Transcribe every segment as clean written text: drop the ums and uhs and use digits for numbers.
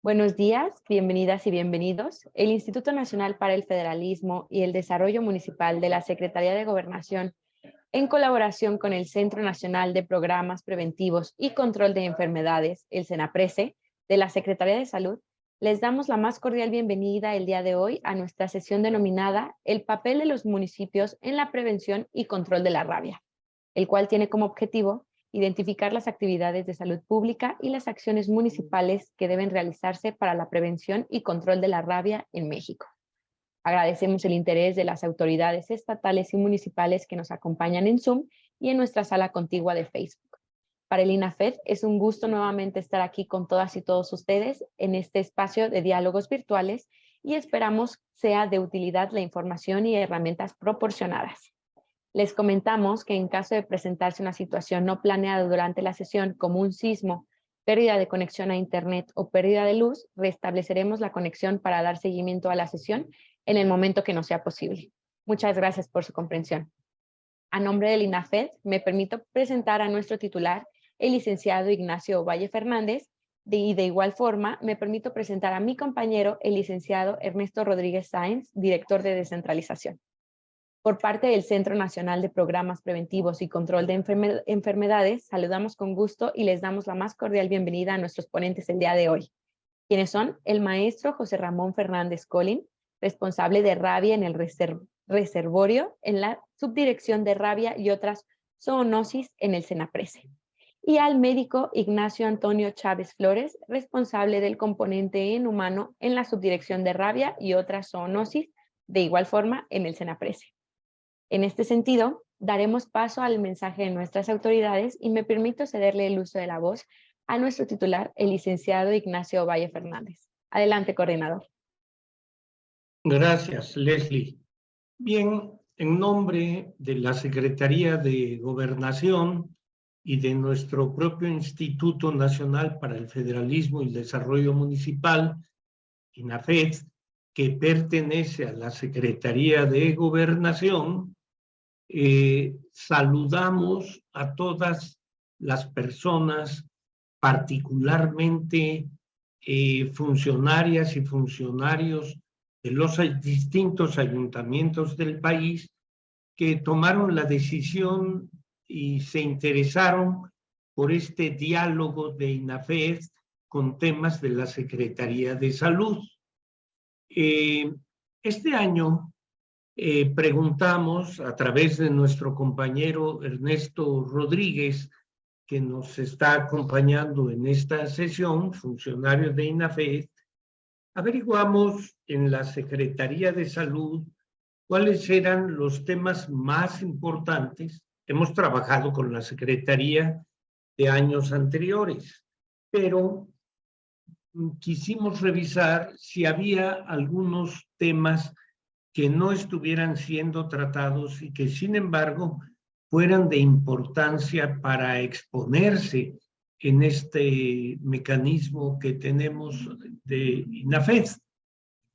Buenos días, bienvenidas y bienvenidos. El Instituto Nacional para el Federalismo y el Desarrollo Municipal de la Secretaría de Gobernación, en colaboración con el Centro Nacional de Programas Preventivos y Control de Enfermedades, el CENAPRESE, de la Secretaría de Salud, les damos la más cordial bienvenida el día de hoy a nuestra sesión denominada El papel de los municipios en la prevención y control de la rabia, el cual tiene como objetivo identificar las actividades de salud pública y las acciones municipales que deben realizarse para la prevención y control de la rabia en México. Agradecemos el interés de las autoridades estatales y municipales que nos acompañan en Zoom y en nuestra sala contigua de Facebook. Para el INAFED es un gusto nuevamente estar aquí con todas y todos ustedes en este espacio de diálogos virtuales y esperamos sea de utilidad la información y herramientas proporcionadas. Les comentamos que en caso de presentarse una situación no planeada durante la sesión como un sismo, pérdida de conexión a internet o pérdida de luz, restableceremos la conexión para dar seguimiento a la sesión en el momento que nos sea posible. Muchas gracias por su comprensión. A nombre del INAFED, me permito presentar a nuestro titular, el licenciado Ignacio Valle Fernández, y de igual forma me permito presentar a mi compañero, el licenciado Ernesto Rodríguez Sáenz, director de descentralización. Por parte del Centro Nacional de Programas Preventivos y Control de Enfermedades, saludamos con gusto y les damos la más cordial bienvenida a nuestros ponentes el día de hoy, quienes son el maestro José Ramón Fernández Colín, responsable de rabia en el reservorio, en la subdirección de rabia y otras zoonosis en el CENAPRESE, y al médico Ignacio Antonio Chávez Flores, responsable del componente en humano en la subdirección de rabia y otras zoonosis, de igual forma en el CENAPRESE. En este sentido, daremos paso al mensaje de nuestras autoridades y me permito cederle el uso de la voz a nuestro titular, el licenciado Ignacio Valle Fernández. Adelante, coordinador. Gracias, Leslie. Bien, en nombre de la Secretaría de Gobernación y de nuestro propio Instituto Nacional para el Federalismo y el Desarrollo Municipal, INAFED, que pertenece a la Secretaría de Gobernación, saludamos a todas las personas, particularmente funcionarias y funcionarios de los distintos ayuntamientos del país que tomaron la decisión y se interesaron por este diálogo de INAFED con temas de la Secretaría de Salud. Este año preguntamos a través de nuestro compañero Ernesto Rodríguez, que nos está acompañando en esta sesión, funcionario de INAFED, averiguamos en la Secretaría de Salud cuáles eran los temas más importantes. Hemos trabajado con la Secretaría de años anteriores, pero quisimos revisar si había algunos temas que no estuvieran siendo tratados y que, sin embargo, fueran de importancia para exponerse en este mecanismo que tenemos de INAFED.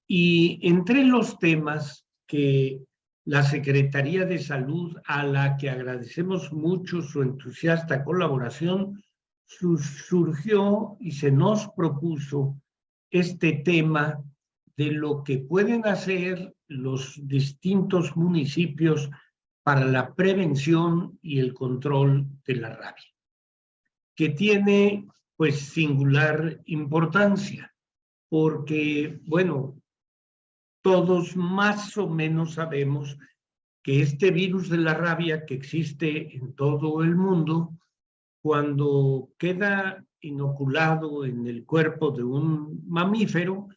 Y entre los temas que la Secretaría de Salud, a la que agradecemos mucho su entusiasta colaboración, surgió y se nos propuso este tema de lo que pueden hacer los distintos municipios para la prevención y el control de la rabia, que tiene pues singular importancia, porque, bueno, todos más o menos sabemos que este virus de la rabia que existe en todo el mundo, cuando queda inoculado en el cuerpo de un mamífero,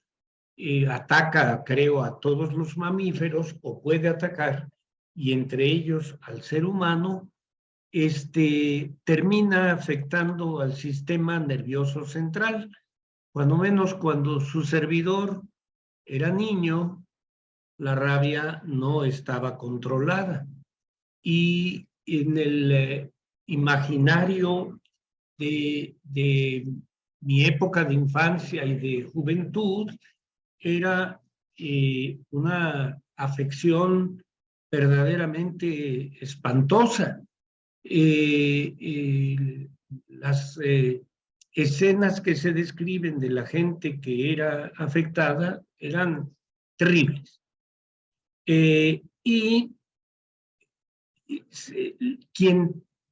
ataca, creo, a todos los mamíferos o puede atacar, y entre ellos al ser humano, termina afectando al sistema nervioso central. Cuando menos cuando su servidor era niño, la rabia no estaba controlada. Y en el imaginario de mi época de infancia y de juventud, era una afección verdaderamente espantosa. Las escenas que se describen de la gente que era afectada eran terribles.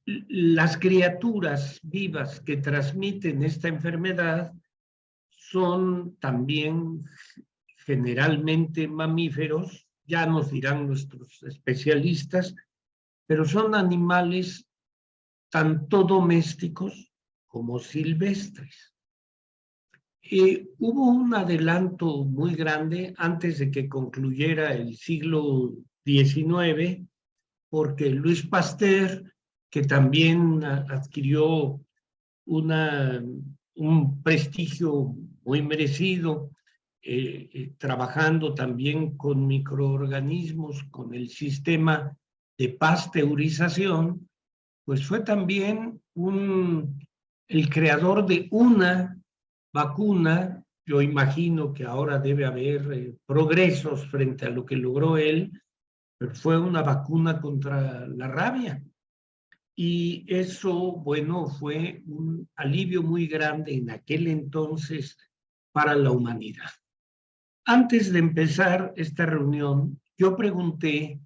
Las criaturas vivas que transmiten esta enfermedad son también generalmente mamíferos, ya nos dirán nuestros especialistas, pero son animales tanto domésticos como silvestres. Hubo un adelanto muy grande antes de que concluyera el siglo XIX, porque Louis Pasteur, que también adquirió un prestigio muy merecido, trabajando también con microorganismos, con el sistema de pasteurización, pues fue también el creador de una vacuna. Yo imagino que ahora debe haber progresos frente a lo que logró él, pero fue una vacuna contra la rabia. Y eso, bueno, fue un alivio muy grande en aquel entonces para la humanidad. Antes de empezar esta reunión, yo pregunté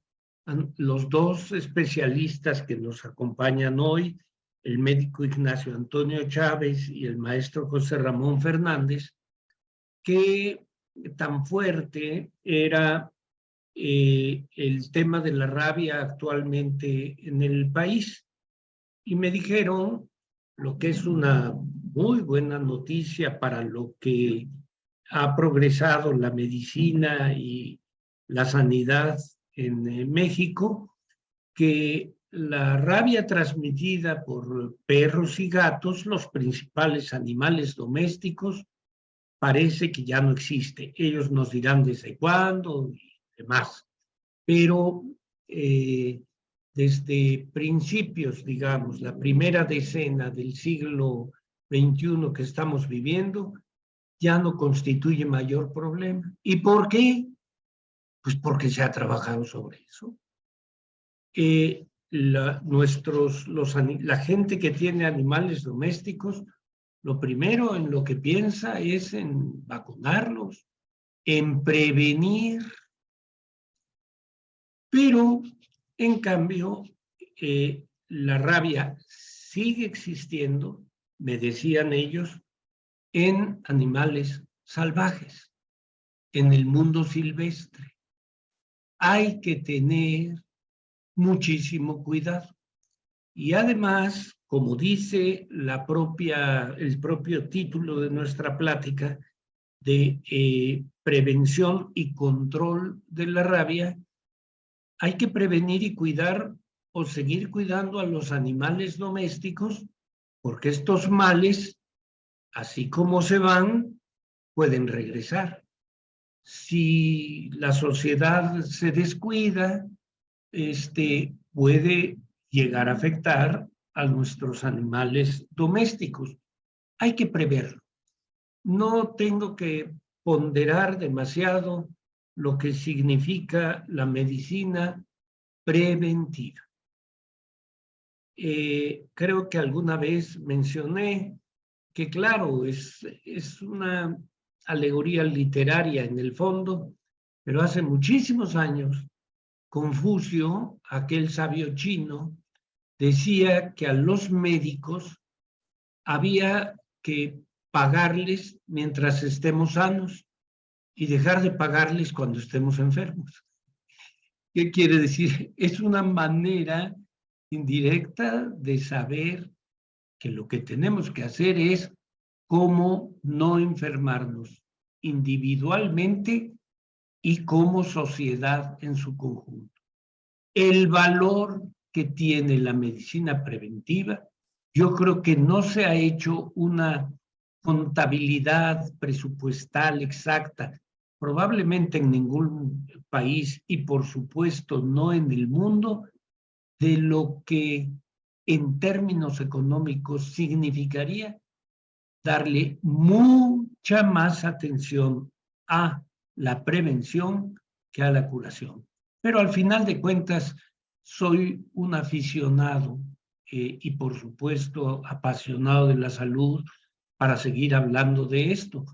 a los dos especialistas que nos acompañan hoy, el médico Ignacio Antonio Chávez y el maestro José Ramón Fernández, qué tan fuerte era el tema de la rabia actualmente en el país. Y me dijeron, lo que es una muy buena noticia para lo que ha progresado la medicina y la sanidad en México, que la rabia transmitida por perros y gatos, los principales animales domésticos, parece que ya no existe. Ellos nos dirán desde cuándo y demás. Pero desde principios, digamos, la primera decena del siglo XXI que estamos viviendo, ya no constituye mayor problema. ¿Y por qué? Pues porque se ha trabajado sobre eso. La gente que tiene animales domésticos, lo primero en lo que piensa es en vacunarlos, en prevenir. Pero, en cambio, la rabia sigue existiendo, me decían ellos, en animales salvajes, en el mundo silvestre. Hay que tener muchísimo cuidado. Y además, como dice el propio título de nuestra plática, de prevención y control de la rabia, hay que prevenir y cuidar o seguir cuidando a los animales domésticos, porque estos males, así como se van, pueden regresar. Si la sociedad se descuida, puede llegar a afectar a nuestros animales domésticos. Hay que preverlo. No tengo que ponderar demasiado lo que significa la medicina preventiva. Creo que alguna vez mencioné que, claro, es una alegoría literaria en el fondo, pero hace muchísimos años, Confucio, aquel sabio chino, decía que a los médicos había que pagarles mientras estemos sanos y dejar de pagarles cuando estemos enfermos. ¿Qué quiere decir? Es una manera indirecta de saber que lo que tenemos que hacer es cómo no enfermarnos individualmente y como sociedad en su conjunto. El valor que tiene la medicina preventiva, yo creo que no se ha hecho una contabilidad presupuestal exacta, probablemente en ningún país y por supuesto no en el mundo, de lo que en términos económicos significaría darle mucha más atención a la prevención que a la curación. Pero al final de cuentas, soy un aficionado y por supuesto apasionado de la salud, para seguir hablando de esto.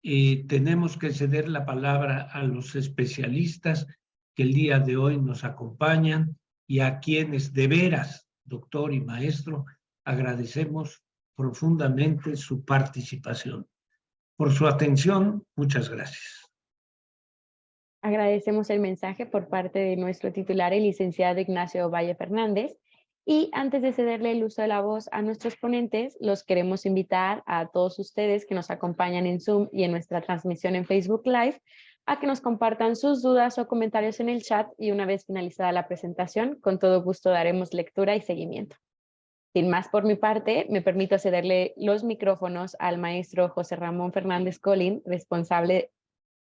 Tenemos que ceder la palabra a los especialistas que el día de hoy nos acompañan y a quienes de veras, doctor y maestro, agradecemos profundamente su participación. Por su atención, muchas gracias. Agradecemos el mensaje por parte de nuestro titular, el licenciado Ignacio Valle Fernández. Y antes de cederle el uso de la voz a nuestros ponentes, los queremos invitar a todos ustedes que nos acompañan en Zoom y en nuestra transmisión en Facebook Live a que nos compartan sus dudas o comentarios en el chat y una vez finalizada la presentación, con todo gusto daremos lectura y seguimiento. Sin más por mi parte, me permito cederle los micrófonos al maestro José Ramón Fernández Colín, responsable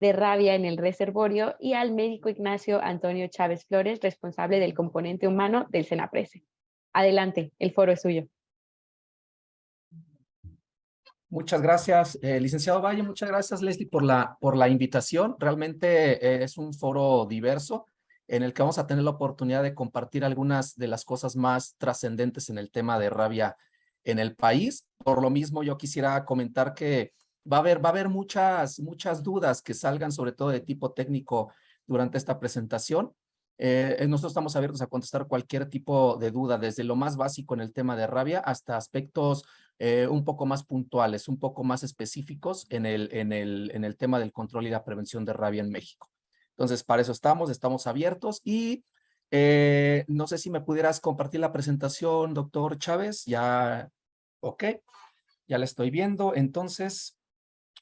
de rabia en el reservorio, y al médico Ignacio Antonio Chávez Flores, responsable del componente humano del SENAPRESE. Adelante, el foro es suyo. Muchas gracias, licenciado Valle. Muchas gracias, Leslie, por la invitación. Realmente es un foro diverso en el que vamos a tener la oportunidad de compartir algunas de las cosas más trascendentes en el tema de rabia en el país. Por lo mismo, yo quisiera comentar que va a haber muchas dudas que salgan, sobre todo de tipo técnico, durante esta presentación. Nosotros estamos abiertos a contestar cualquier tipo de duda, desde lo más básico en el tema de rabia hasta aspectos un poco más puntuales, un poco más específicos en el tema del control y la prevención de rabia en México. Entonces, para eso estamos abiertos y no sé si me pudieras compartir la presentación, doctor Chávez. Ya, ok, ya la estoy viendo. Entonces,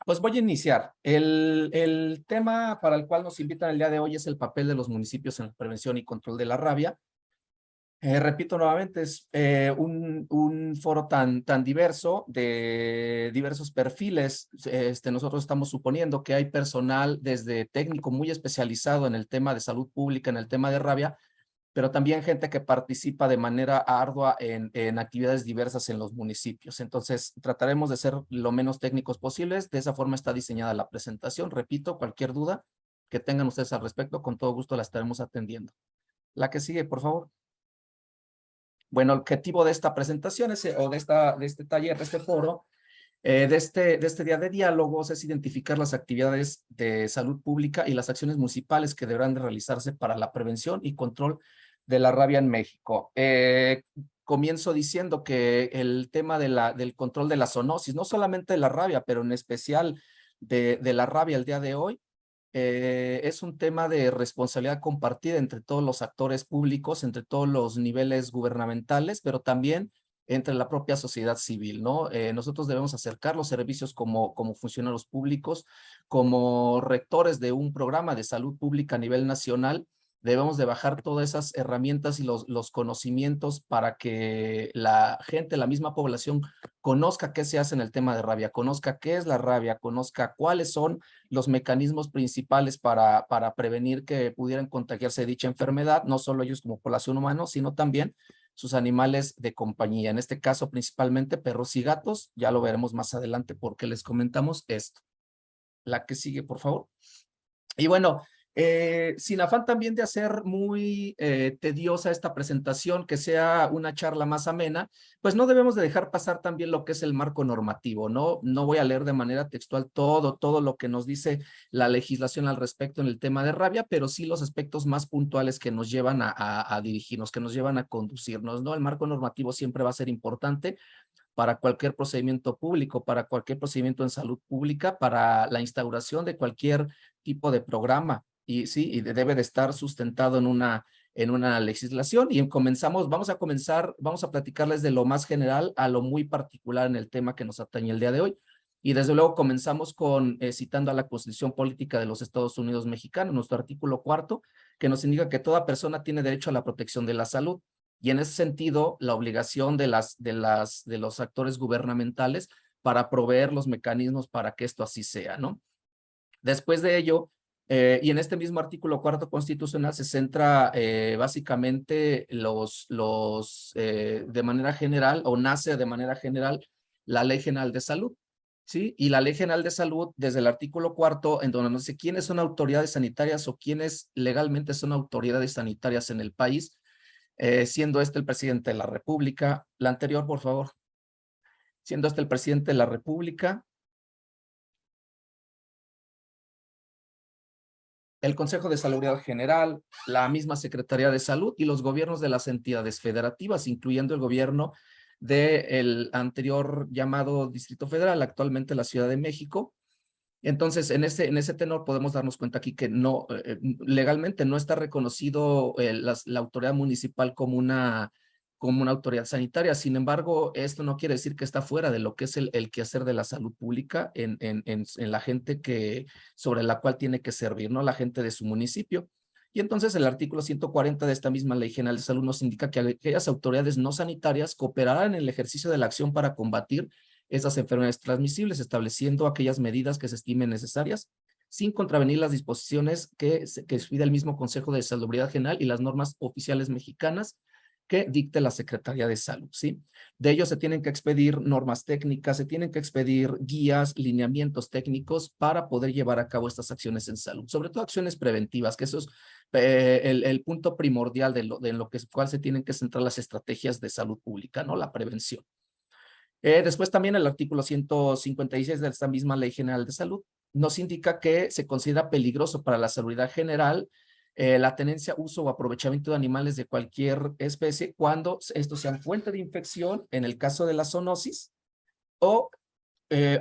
pues voy a iniciar. El tema para el cual nos invitan el día de hoy es el papel de los municipios en la prevención y control de la rabia. Repito nuevamente, es un foro tan diverso, de diversos perfiles. Nosotros estamos suponiendo que hay personal desde técnico muy especializado en el tema de salud pública, en el tema de rabia, pero también gente que participa de manera ardua en actividades diversas en los municipios. Entonces, trataremos de ser lo menos técnicos posibles. De esa forma está diseñada la presentación. Repito, cualquier duda que tengan ustedes al respecto, con todo gusto la estaremos atendiendo. La que sigue, por favor. Bueno, el objetivo de esta presentación o de este taller, de este foro, de este día de diálogos es identificar las actividades de salud pública y las acciones municipales que deberán de realizarse para la prevención y control de la rabia en México. Comienzo diciendo que el tema del control de la zoonosis, no solamente de la rabia, pero en especial de la rabia el día de hoy, es un tema de responsabilidad compartida entre todos los actores públicos, entre todos los niveles gubernamentales, pero también entre la propia sociedad civil, ¿no? Nosotros debemos acercar los servicios como funcionarios públicos, como rectores de un programa de salud pública a nivel nacional. Debemos de bajar todas esas herramientas y los conocimientos para que la gente, la misma población, conozca qué se hace en el tema de rabia, conozca qué es la rabia, conozca cuáles son los mecanismos principales para prevenir que pudieran contagiarse de dicha enfermedad, no solo ellos como población humana, sino también sus animales de compañía, en este caso principalmente perros y gatos. Ya lo veremos más adelante porque les comentamos esto. La que sigue, por favor. Y bueno, sin afán también de hacer muy tediosa esta presentación, que sea una charla más amena, pues no debemos de dejar pasar también lo que es el marco normativo, ¿no? No voy a leer de manera textual todo lo que nos dice la legislación al respecto en el tema de rabia, pero sí los aspectos más puntuales que nos llevan a dirigirnos, que nos llevan a conducirnos, ¿no? El marco normativo siempre va a ser importante para cualquier procedimiento público, para cualquier procedimiento en salud pública, para la instauración de cualquier tipo de programa. Y sí, y debe de estar sustentado en una legislación. Y vamos a platicarles de lo más general a lo muy particular en el tema que nos atañe el día de hoy. Y desde luego comenzamos citando a la Constitución Política de los Estados Unidos Mexicanos, nuestro artículo 4, que nos indica que toda persona tiene derecho a la protección de la salud. Y en ese sentido, la obligación de los actores gubernamentales para proveer los mecanismos para que esto así sea, ¿no? Después de ello, y en este mismo artículo 4 constitucional se centra básicamente de manera general, o nace de manera general, la Ley General de Salud, ¿sí? Y la Ley General de Salud, desde el artículo 4, en donde nos dice quiénes son autoridades sanitarias o quiénes legalmente son autoridades sanitarias en el país, siendo este el presidente de la República. La anterior, por favor. siendo este el presidente de la República, el Consejo de Salubridad General, la misma Secretaría de Salud y los gobiernos de las entidades federativas, incluyendo el gobierno del anterior llamado Distrito Federal, actualmente la Ciudad de México. Entonces, en ese tenor podemos darnos cuenta aquí que no, legalmente no está reconocido la autoridad municipal como una autoridad sanitaria. Sin embargo, esto no quiere decir que está fuera de lo que es el quehacer de la salud pública en la gente sobre la cual tiene que servir, ¿no? La gente de su municipio. Y entonces el artículo 140 de esta misma Ley General de Salud nos indica que aquellas autoridades no sanitarias cooperarán en el ejercicio de la acción para combatir esas enfermedades transmisibles, estableciendo aquellas medidas que se estimen necesarias, sin contravenir las disposiciones que expida el mismo Consejo de Salubridad General y las normas oficiales mexicanas que dicte la Secretaría de Salud, ¿sí? De ello se tienen que expedir normas técnicas, se tienen que expedir guías, lineamientos técnicos para poder llevar a cabo estas acciones en salud, sobre todo acciones preventivas, que eso es el punto primordial de lo cual se tienen que centrar las estrategias de salud pública, ¿no? La prevención. Después también el artículo 156 de esta misma Ley General de Salud nos indica que se considera peligroso para la seguridad general la tenencia, uso o aprovechamiento de animales de cualquier especie cuando estos sean fuente de infección en el caso de la zoonosis o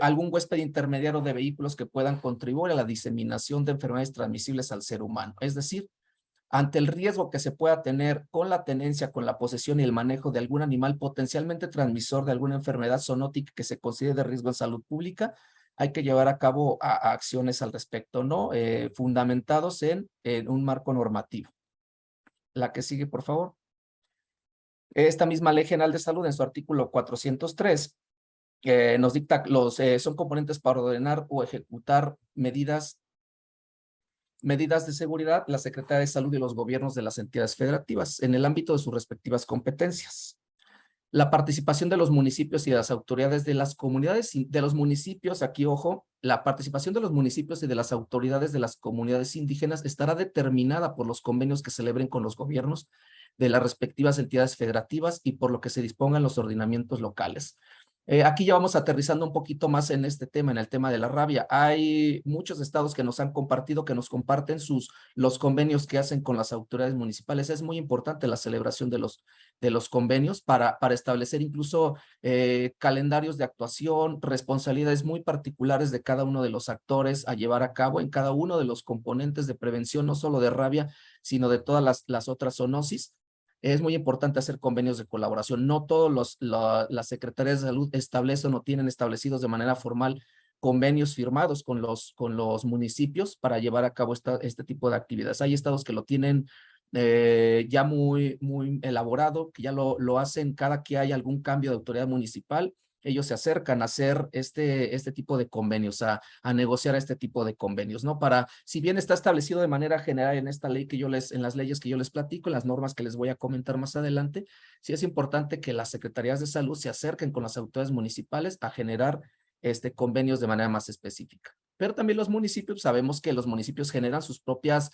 algún huésped intermediario de vehículos que puedan contribuir a la diseminación de enfermedades transmisibles al ser humano. Es decir, ante el riesgo que se pueda tener con la tenencia, con la posesión y el manejo de algún animal potencialmente transmisor de alguna enfermedad zoonótica que se considere de riesgo en salud pública, hay que llevar a cabo acciones al respecto, ¿no? Fundamentados en un marco normativo. La que sigue, por favor. Esta misma Ley General de Salud, en su artículo 403, nos dicta son componentes para ordenar o ejecutar medidas de seguridad, la Secretaría de Salud y los gobiernos de las entidades federativas en el ámbito de sus respectivas competencias. La participación de los municipios y de las autoridades de las comunidades, de los municipios, aquí ojo, la participación de los municipios y de las autoridades de las comunidades indígenas estará determinada por los convenios que celebren con los gobiernos de las respectivas entidades federativas y por lo que se dispongan los ordenamientos locales. Aquí ya vamos aterrizando un poquito más en este tema, en el tema de la rabia. Hay muchos estados que nos han compartido, que nos comparten los convenios que hacen con las autoridades municipales. Es muy importante la celebración de los convenios para establecer incluso calendarios de actuación, responsabilidades muy particulares de cada uno de los actores a llevar a cabo en cada uno de los componentes de prevención, no solo de rabia, sino de todas las otras zoonosis. Es muy importante hacer convenios de colaboración. No todas las secretarías de salud establecen o tienen establecidos de manera formal convenios firmados con los municipios para llevar a cabo este tipo de actividades. Hay estados que lo tienen ya muy elaborado, que ya lo hacen cada que hay algún cambio de autoridad municipal. Ellos se acercan a hacer este tipo de convenios, a negociar este tipo de convenios, ¿no? Si bien está establecido de manera general en esta ley en las leyes que yo les platico, en las normas que les voy a comentar más adelante, sí es importante que las secretarías de salud se acerquen con las autoridades municipales a generar convenios de manera más específica. Pero también los municipios, sabemos que los municipios generan sus propias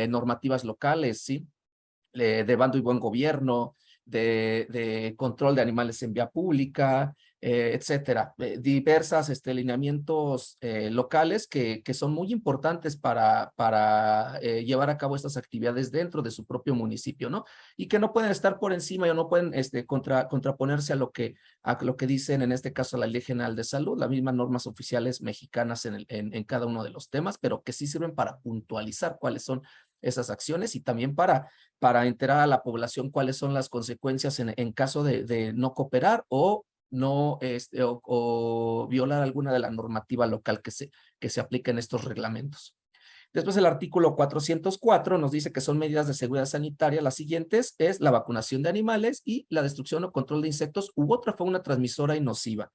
normativas locales, ¿sí? De bando y buen gobierno, de control de animales en vía pública, etcétera. Diversas lineamientos locales que son muy importantes para llevar a cabo estas actividades dentro de su propio municipio, ¿no? Y que no pueden estar por encima o no pueden contraponerse a lo que dicen, en este caso, la Ley General de Salud, las mismas normas oficiales mexicanas en cada uno de los temas, pero que sí sirven para puntualizar cuáles son esas acciones y también para enterar a la población cuáles son las consecuencias en caso de no cooperar o no o violar alguna de la normativa local que se aplica en estos reglamentos. Después el artículo 404 nos dice que son medidas de seguridad sanitaria. Las siguientes es la vacunación de animales y la destrucción o control de insectos u otra fauna transmisora y nociva.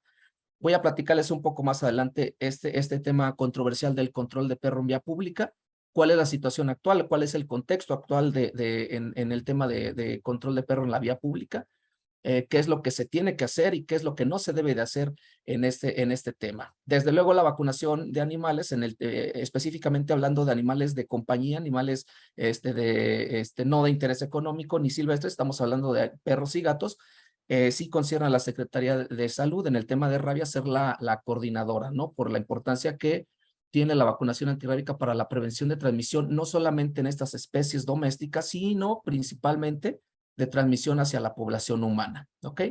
Voy a platicarles un poco más adelante este tema controversial del control de perro en vía pública. ¿Cuál es la situación actual? ¿Cuál es el contexto actual en el tema de control de perro en la vía pública? ¿Qué es lo que se tiene que hacer y qué es lo que no se debe de hacer en este tema? Desde luego la vacunación de animales, específicamente hablando de animales de compañía, animales no de interés económico ni silvestres, estamos hablando de perros y gatos. sí concierne a la Secretaría de Salud en el tema de rabia ser la coordinadora, ¿no? Por la importancia que tiene la vacunación antirrábica para la prevención de transmisión, no solamente en estas especies domésticas, sino principalmente de transmisión hacia la población humana, ¿ok?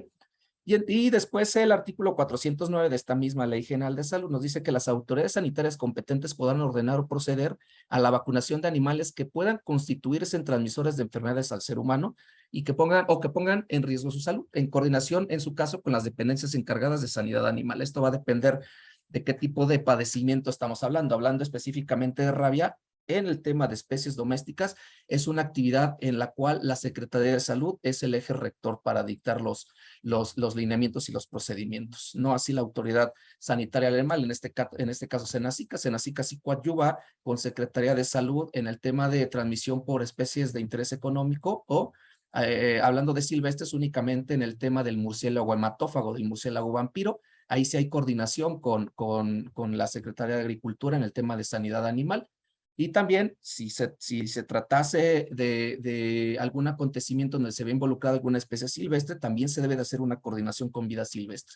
Y después el artículo 409 de esta misma Ley General de Salud nos dice que las autoridades sanitarias competentes podrán ordenar o proceder a la vacunación de animales que puedan constituirse en transmisores de enfermedades al ser humano y que pongan en riesgo su salud, en coordinación, en su caso, con las dependencias encargadas de sanidad animal. Esto va a depender de qué tipo de padecimiento estamos hablando específicamente de rabia. En el tema de especies domésticas, es una actividad en la cual la Secretaría de Salud es el eje rector para dictar los lineamientos y los procedimientos. No así la autoridad sanitaria animal, en este caso Senacica. Senacica sí coadyuva con Secretaría de Salud en el tema de transmisión por especies de interés económico o hablando de silvestres únicamente en el tema del murciélago hematófago, del murciélago vampiro. Ahí sí hay coordinación con la Secretaría de Agricultura en el tema de sanidad animal. Y también, si se tratase de algún acontecimiento donde se ve involucrada alguna especie silvestre, también se debe de hacer una coordinación con vida silvestre,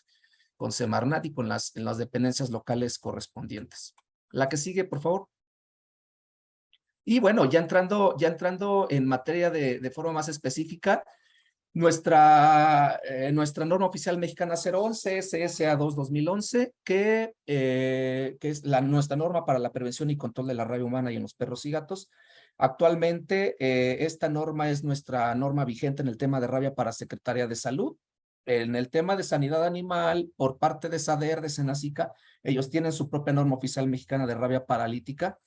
con Semarnat y con las dependencias locales correspondientes. La que sigue, por favor. Y bueno, ya entrando en materia de forma más específica, nuestra norma oficial mexicana 011, CSA 2-2011, que es nuestra norma para la prevención y control de la rabia humana y en los perros y gatos. Actualmente, esta norma es nuestra norma vigente en el tema de rabia para Secretaría de Salud. En el tema de sanidad animal, por parte de SADER, de Senacica, ellos tienen su propia norma oficial mexicana de rabia paralítica.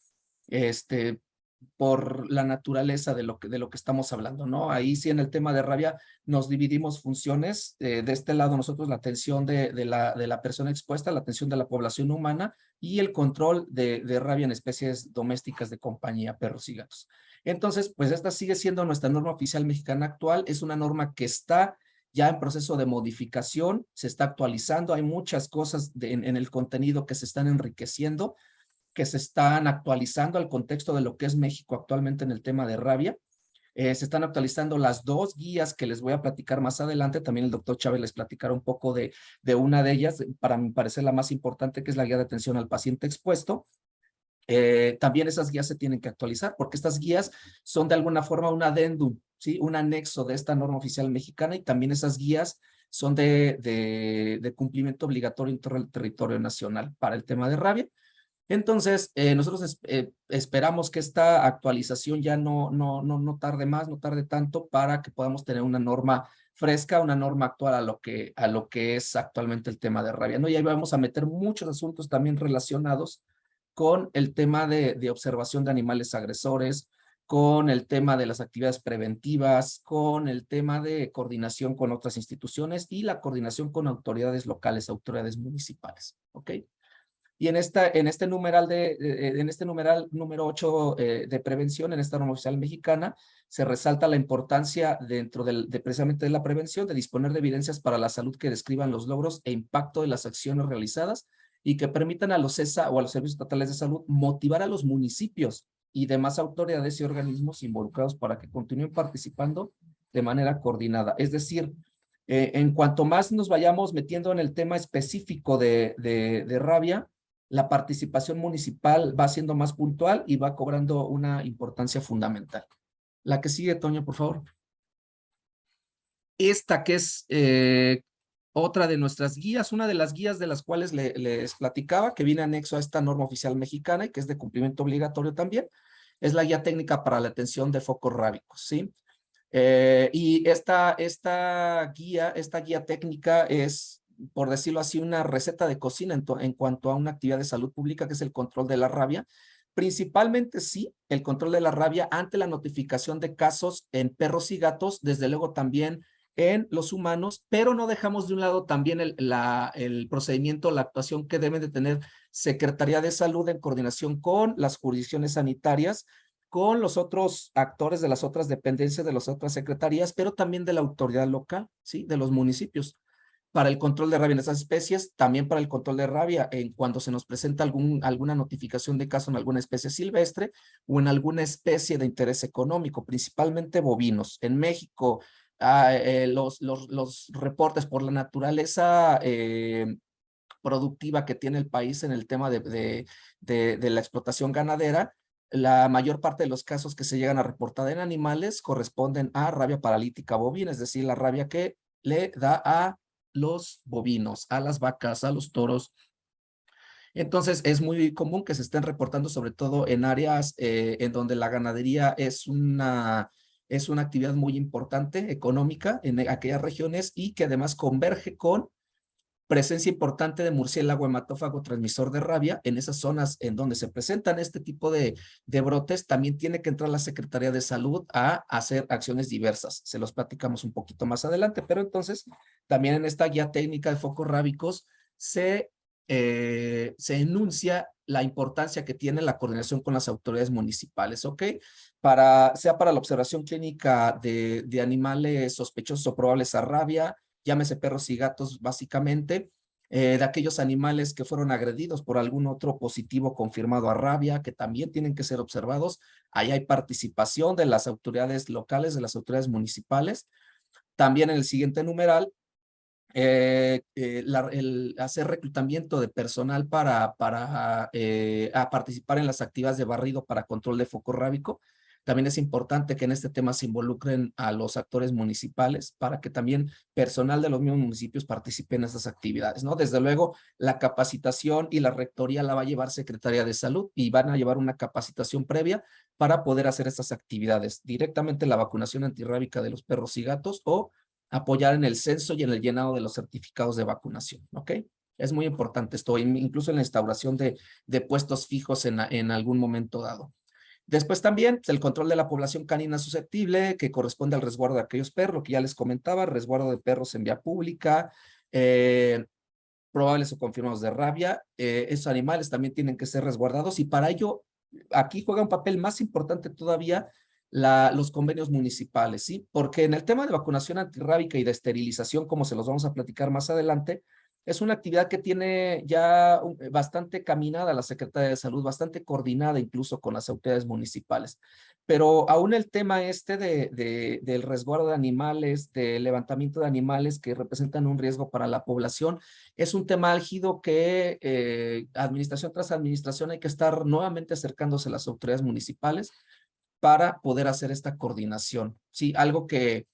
Por la naturaleza de lo que estamos hablando, ¿no? Ahí sí en el tema de rabia nos dividimos funciones. De este lado nosotros la atención de la persona expuesta, la atención de la población humana y el control de rabia en especies domésticas de compañía, perros y gatos. Entonces, pues esta sigue siendo nuestra norma oficial mexicana actual. Es una norma que está ya en proceso de modificación, se está actualizando. Hay muchas cosas en el contenido que se están enriqueciendo, que se están actualizando al contexto de lo que es México actualmente en el tema de rabia. Se están actualizando las dos guías que les voy a platicar más adelante. También el doctor Chávez les platicará un poco de una de ellas, para mi parecer la más importante, que es la guía de atención al paciente expuesto. También esas guías se tienen que actualizar porque estas guías son de alguna forma un adendum, ¿sí? Un anexo de esta norma oficial mexicana, y también esas guías son de cumplimiento obligatorio en todo el territorio nacional para el tema de rabia. Entonces, nosotros esperamos que esta actualización ya no tarde más, no tarde tanto, para que podamos tener una norma fresca, una norma actual a lo que es actualmente el tema de rabia, ¿no? Y ahí vamos a meter muchos asuntos también relacionados con el tema de observación de animales agresores, con el tema de las actividades preventivas, con el tema de coordinación con otras instituciones y la coordinación con autoridades locales, autoridades municipales, ¿ok? Y en este numeral número 8 de prevención, en esta norma oficial mexicana, se resalta la importancia dentro precisamente de la prevención, de disponer de evidencias para la salud que describan los logros e impacto de las acciones realizadas y que permitan a los CESA o a los servicios estatales de salud motivar a los municipios y demás autoridades y organismos involucrados para que continúen participando de manera coordinada. Es decir, en cuanto más nos vayamos metiendo en el tema específico de rabia, la participación municipal va siendo más puntual y va cobrando una importancia fundamental. La que sigue, Toño, por favor. Esta que es otra de nuestras guías, una de las guías de las cuales les platicaba, que viene anexo a esta norma oficial mexicana y que es de cumplimiento obligatorio también, es la guía técnica para la atención de focos rábicos, ¿sí? Y esta guía técnica es, por decirlo así, una receta de cocina en cuanto a una actividad de salud pública, que es el control de la rabia. Principalmente, sí, el control de la rabia ante la notificación de casos en perros y gatos, desde luego también en los humanos, pero no dejamos de un lado también el procedimiento, la actuación que deben de tener Secretaría de Salud en coordinación con las jurisdicciones sanitarias, con los otros actores de las otras dependencias, de las otras secretarías, pero también de la autoridad local, ¿sí? De los municipios, para el control de rabia en esas especies, también para el control de rabia en cuando se nos presenta alguna notificación de caso en alguna especie silvestre o en alguna especie de interés económico, principalmente bovinos. En México los reportes por la naturaleza productiva que tiene el país en el tema de la explotación ganadera, la mayor parte de los casos que se llegan a reportar en animales corresponden a rabia paralítica bovina, es decir, la rabia que le da a los bovinos, a las vacas, a los toros. Entonces, es muy común que se estén reportando, sobre todo en áreas en donde la ganadería es una actividad muy importante, económica, en aquellas regiones y que además converge con presencia importante de murciélago hematófago transmisor de rabia. En esas zonas en donde se presentan este tipo de brotes, también tiene que entrar la Secretaría de Salud a hacer acciones diversas. Se los platicamos un poquito más adelante, pero entonces también en esta guía técnica de focos rábicos se enuncia la importancia que tiene la coordinación con las autoridades municipales, ¿ok? Sea para la observación clínica de animales sospechosos o probables a rabia, llámese perros y gatos básicamente, de aquellos animales que fueron agredidos por algún otro positivo confirmado a rabia, que también tienen que ser observados. Ahí hay participación de las autoridades locales, de las autoridades municipales. También en el siguiente numeral, el hacer reclutamiento de personal para participar en las actividades de barrido para control de foco rábico. También es importante que en este tema se involucren a los actores municipales para que también personal de los mismos municipios participe en estas actividades, ¿no? Desde luego, la capacitación y la rectoría la va a llevar Secretaría de Salud y van a llevar una capacitación previa para poder hacer estas actividades. Directamente la vacunación antirrábica de los perros y gatos o apoyar en el censo y en el llenado de los certificados de vacunación, ¿ok? Es muy importante esto, incluso en la instauración de puestos fijos en algún momento dado. Después también el control de la población canina susceptible, que corresponde al resguardo de aquellos perros, lo que ya les comentaba, resguardo de perros en vía pública, probables o confirmados de rabia. Esos animales también tienen que ser resguardados y para ello aquí juega un papel más importante todavía los convenios municipales, ¿sí? Porque en el tema de vacunación antirrábica y de esterilización, como se los vamos a platicar más adelante, es una actividad que tiene ya bastante caminada la Secretaría de Salud, bastante coordinada incluso con las autoridades municipales. Pero aún el tema del resguardo de animales, del levantamiento de animales que representan un riesgo para la población, es un tema álgido que administración tras administración hay que estar nuevamente acercándose a las autoridades municipales para poder hacer esta coordinación. Sí, algo que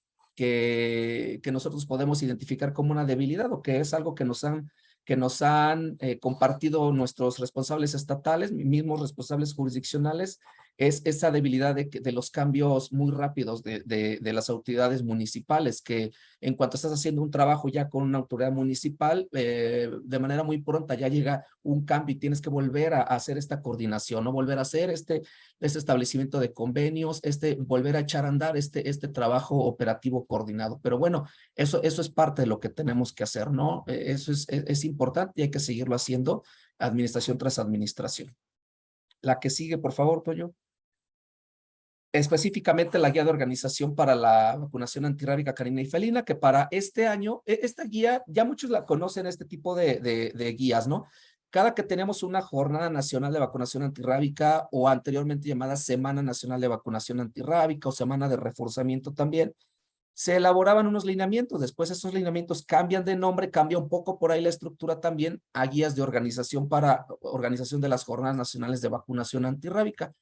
nosotros podemos identificar como una debilidad o que es algo que nos han compartido nuestros responsables estatales, mismos responsables jurisdiccionales, es esa debilidad de los cambios muy rápidos de las autoridades municipales, que en cuanto estás haciendo un trabajo ya con una autoridad municipal, de manera muy pronta ya llega un cambio y tienes que volver a hacer esta coordinación, ¿no? Volver a hacer este establecimiento de convenios, volver a echar a andar este trabajo operativo coordinado. Pero bueno, eso es parte de lo que tenemos que hacer, ¿no? Eso es importante y hay que seguirlo haciendo administración tras administración. La que sigue, por favor, Toyo. Específicamente la guía de organización para la vacunación antirrábica canina y felina, que para este año, esta guía, ya muchos la conocen, este tipo de guías, ¿no? Cada que tenemos una jornada nacional de vacunación antirrábica o anteriormente llamada Semana Nacional de Vacunación Antirrábica o Semana de Reforzamiento también, se elaboraban unos lineamientos. Después esos lineamientos cambian de nombre, cambia un poco por ahí la estructura también a guías de organización para organización de las jornadas nacionales de vacunación antirrábica.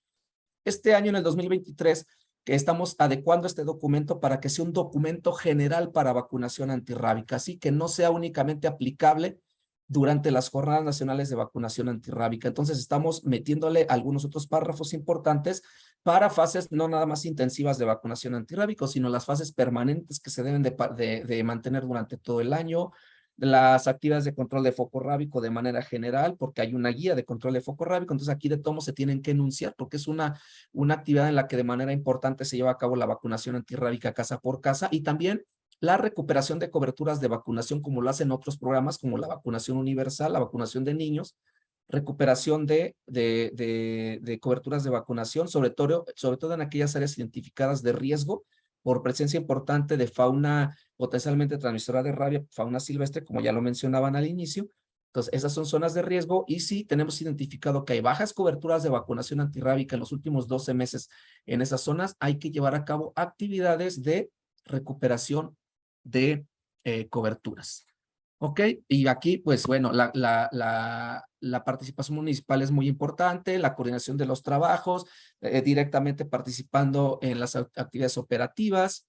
Este año, en el 2023, que estamos adecuando este documento para que sea un documento general para vacunación antirrábica, así que no sea únicamente aplicable durante las jornadas nacionales de vacunación antirrábica. Entonces estamos metiéndole algunos otros párrafos importantes para fases no nada más intensivas de vacunación antirrábica, sino las fases permanentes que se deben de mantener durante todo el año, las actividades de control de foco rábico de manera general, porque hay una guía de control de foco rábico, entonces aquí de todos se tienen que enunciar, porque es una actividad en la que de manera importante se lleva a cabo la vacunación antirrábica casa por casa, y también la recuperación de coberturas de vacunación, como lo hacen otros programas, como la vacunación universal, la vacunación de niños, recuperación de coberturas de vacunación, sobre todo en aquellas áreas identificadas de riesgo, por presencia importante de fauna potencialmente transmisora de rabia, fauna silvestre, como ya lo mencionaban al inicio. Entonces, esas son zonas de riesgo y sí tenemos identificado que hay bajas coberturas de vacunación antirrábica en los últimos 12 meses en esas zonas. Hay que llevar a cabo actividades de recuperación de coberturas. ¿Ok? Y aquí, pues bueno, la participación municipal es muy importante, la coordinación de los trabajos, directamente participando en las actividades operativas.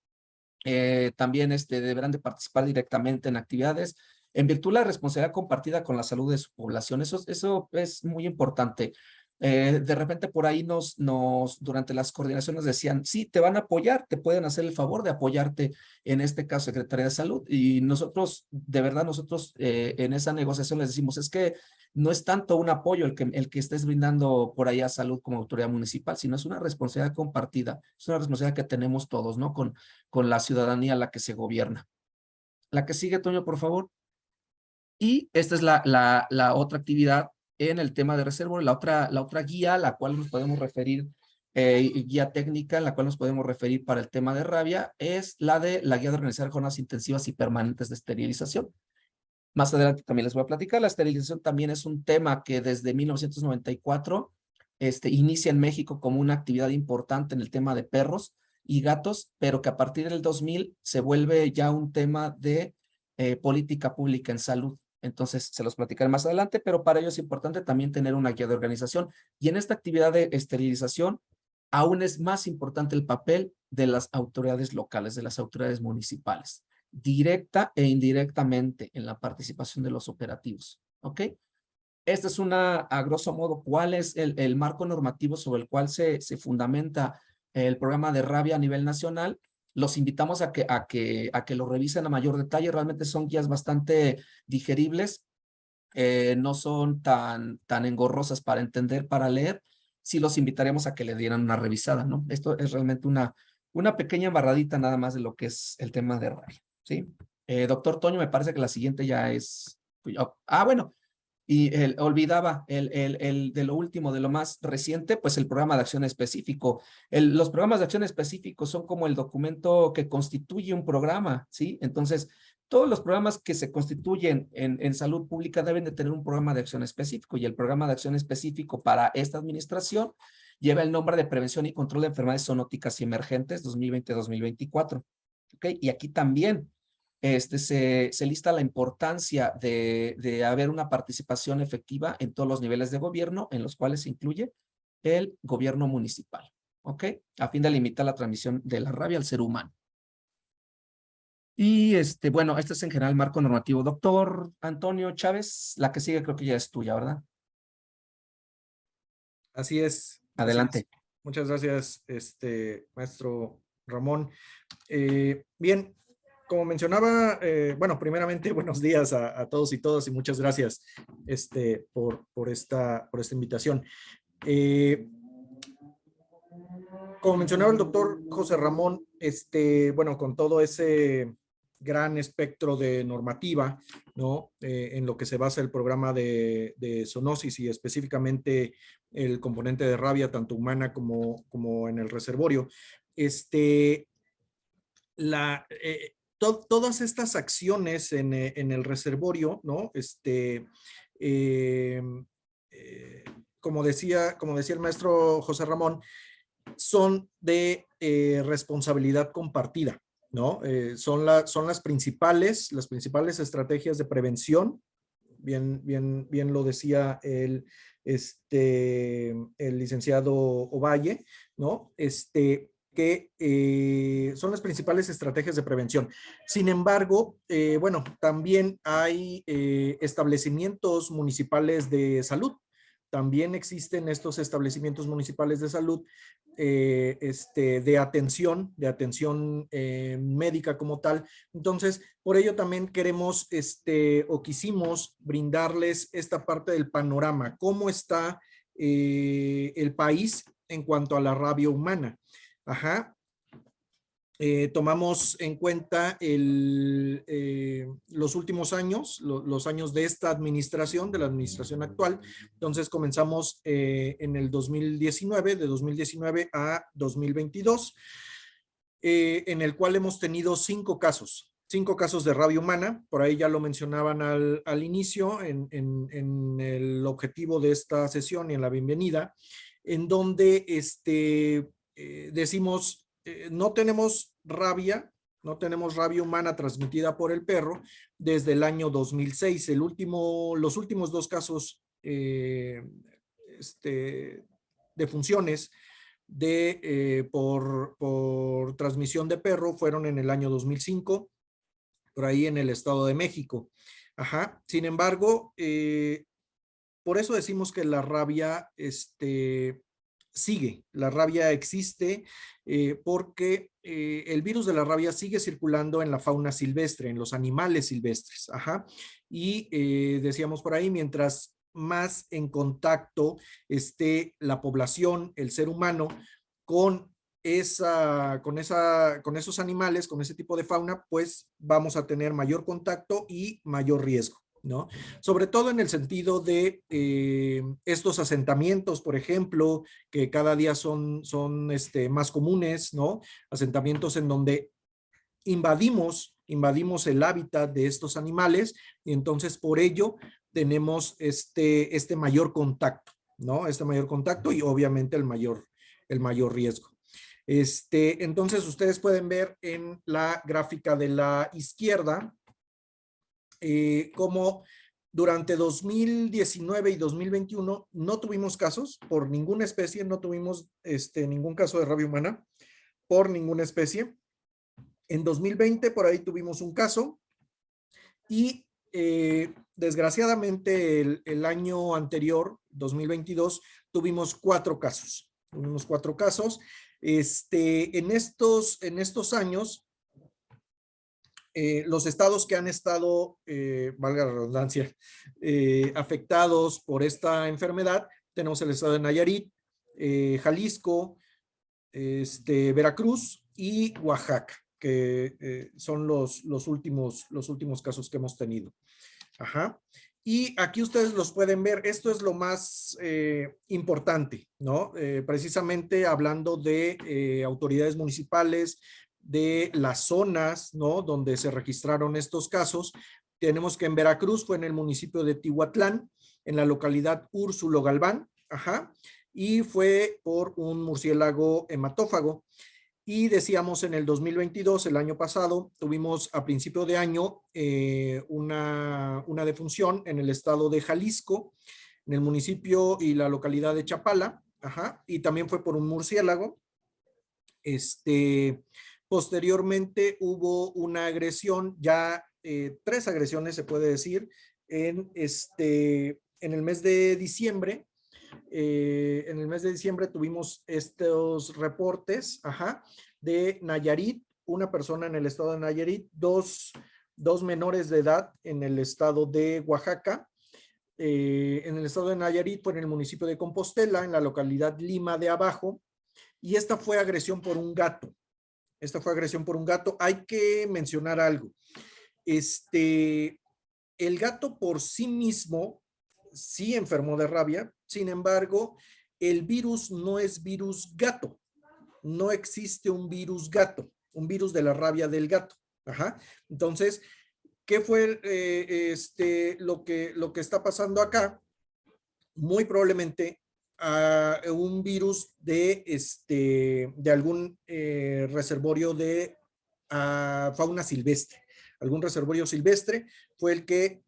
También deberán de participar directamente en actividades en virtud de la responsabilidad compartida con la salud de su población. Eso es muy importante. De repente por ahí durante las coordinaciones decían, sí, te van a apoyar, te pueden hacer el favor de apoyarte, en este caso Secretaría de Salud, y nosotros, de verdad, en esa negociación les decimos, es que no es tanto un apoyo el que estés brindando por allá a salud como autoridad municipal, sino es una responsabilidad compartida, es una responsabilidad que tenemos todos, ¿no? Con la ciudadanía a la que se gobierna. La que sigue, Toño, por favor. Y esta es la otra actividad en el tema de reservorio, la otra guía a la cual nos podemos referir, guía técnica en la cual nos podemos referir para el tema de rabia, es la guía de organizar jornadas intensivas y permanentes de esterilización. Más adelante también les voy a platicar. La esterilización también es un tema que desde 1994 inicia en México como una actividad importante en el tema de perros y gatos, pero que a partir del 2000 se vuelve ya un tema de política pública en salud. Entonces, se los platicaré más adelante, pero para ello es importante también tener una guía de organización. Y en esta actividad de esterilización, aún es más importante el papel de las autoridades locales, de las autoridades municipales, directa e indirectamente en la participación de los operativos. ¿Ok? Esta es a grosso modo, cuál es el marco normativo sobre el cual se fundamenta el programa de rabia a nivel nacional. Los invitamos a que lo revisen a mayor detalle. Realmente son guías bastante digeribles, no son tan engorrosas para entender, para leer. Sí los invitaremos a que le dieran una revisada, ¿no? Esto es realmente una pequeña embarradita nada más de lo que es el tema de rabia, ¿sí? Doctor Toño, me parece que la siguiente ya es... bueno, y olvidaba de lo último, de lo más reciente, pues el programa de acción específico. Los programas de acción específico son como el documento que constituye un programa, ¿sí? Entonces, todos los programas que se constituyen en salud pública deben de tener un programa de acción específico, y el programa de acción específico para esta administración lleva el nombre de Prevención y Control de Enfermedades Zoonóticas y Emergentes 2020-2024. ¿Ok? Y aquí también se lista la importancia de haber una participación efectiva en todos los niveles de gobierno, en los cuales se incluye el gobierno municipal, ¿ok? A fin de limitar la transmisión de la rabia al ser humano. Y bueno, este es en general el marco normativo. Doctor Antonio Chávez, la que sigue creo que ya es tuya, ¿verdad? Así es. Adelante. Así es. Muchas gracias, maestro Ramón. Bien, como mencionaba, bueno, primeramente, buenos días a todos y todas, y muchas gracias por esta invitación. Como mencionaba el doctor José Ramón, bueno, con todo ese gran espectro de normativa, ¿no? En lo que se basa el programa de zoonosis y específicamente el componente de rabia, tanto humana como en el reservorio. Todas estas acciones en el reservorio, ¿no? Como decía el maestro José Ramón, son de responsabilidad compartida, ¿no? Son las principales estrategias de prevención, bien lo decía el licenciado Ovalle, ¿no? Que son las principales estrategias de prevención. Sin embargo, bueno, también hay establecimientos municipales de salud. También existen estos establecimientos municipales de salud de atención médica como tal. Entonces, por ello también queremos o quisimos brindarles esta parte del panorama, cómo está el país en cuanto a la rabia humana. Ajá. Tomamos en cuenta los últimos años, los años de esta administración, de la administración actual. Entonces comenzamos en el 2019, de 2019 a 2022, en el cual hemos tenido 5 casos de rabia humana. Por ahí ya lo mencionaban al inicio, en el objetivo de esta sesión y en la bienvenida, en donde decimos, no tenemos rabia No tenemos rabia humana transmitida por el perro desde el año 2006. Los últimos 2 casos de funciones por transmisión de perro fueron en el año 2005, por ahí en el Estado de México. Ajá. Sin embargo, por eso decimos que la rabia sigue, la rabia existe, porque el virus de la rabia sigue circulando en la fauna silvestre, en los animales silvestres. Ajá. Y decíamos por ahí, mientras más en contacto esté la población, el ser humano, con esos animales, con ese tipo de fauna, pues vamos a tener mayor contacto y mayor riesgo, ¿no? Sobre todo en el sentido de estos asentamientos, por ejemplo, que cada día son más comunes, ¿no? Asentamientos en donde invadimos el hábitat de estos animales y entonces por ello tenemos este mayor contacto, ¿no? Este mayor contacto y obviamente el mayor riesgo. Entonces ustedes pueden ver en la gráfica de la izquierda cómo durante 2019 y 2021 no tuvimos casos por ninguna especie, no tuvimos ningún caso de rabia humana por ninguna especie. En 2020 por ahí tuvimos un caso y desgraciadamente el año anterior, 2022, tuvimos 4 casos. Tuvimos 4 casos. En estos años, los estados que han estado, valga la redundancia, afectados por esta enfermedad, tenemos el estado de Nayarit, Jalisco, Veracruz y Oaxaca, que son los últimos casos que hemos tenido. Ajá. Y aquí ustedes los pueden ver, esto es lo más importante, ¿no? Precisamente hablando de autoridades municipales, de las zonas, ¿no? Donde se registraron estos casos. Tenemos que en Veracruz fue en el municipio de Tihuatlán, en la localidad Úrsulo Galván, ajá, y fue por un murciélago hematófago. Y decíamos en el 2022, el año pasado, tuvimos a principio de año una defunción en el estado de Jalisco, en el municipio y la localidad de Chapala, ajá, y también fue por un murciélago. Posteriormente hubo una agresión, ya 3 agresiones se puede decir, en el mes de diciembre. En el mes de diciembre tuvimos estos reportes, ajá, de Nayarit, una persona en el estado de Nayarit, dos menores de edad en el estado de Oaxaca. En el estado de Nayarit fue en el municipio de Compostela, en la localidad Lima de Abajo, y esta fue agresión por un gato. Hay que mencionar algo. El gato por sí mismo sí enfermó de rabia, sin embargo, el virus no es virus gato. No existe un virus gato, un virus de la rabia del gato. Ajá. Entonces, ¿qué fue lo que está pasando acá? Muy probablemente un virus de algún reservorio de fauna silvestre. Algún reservorio silvestre fue el que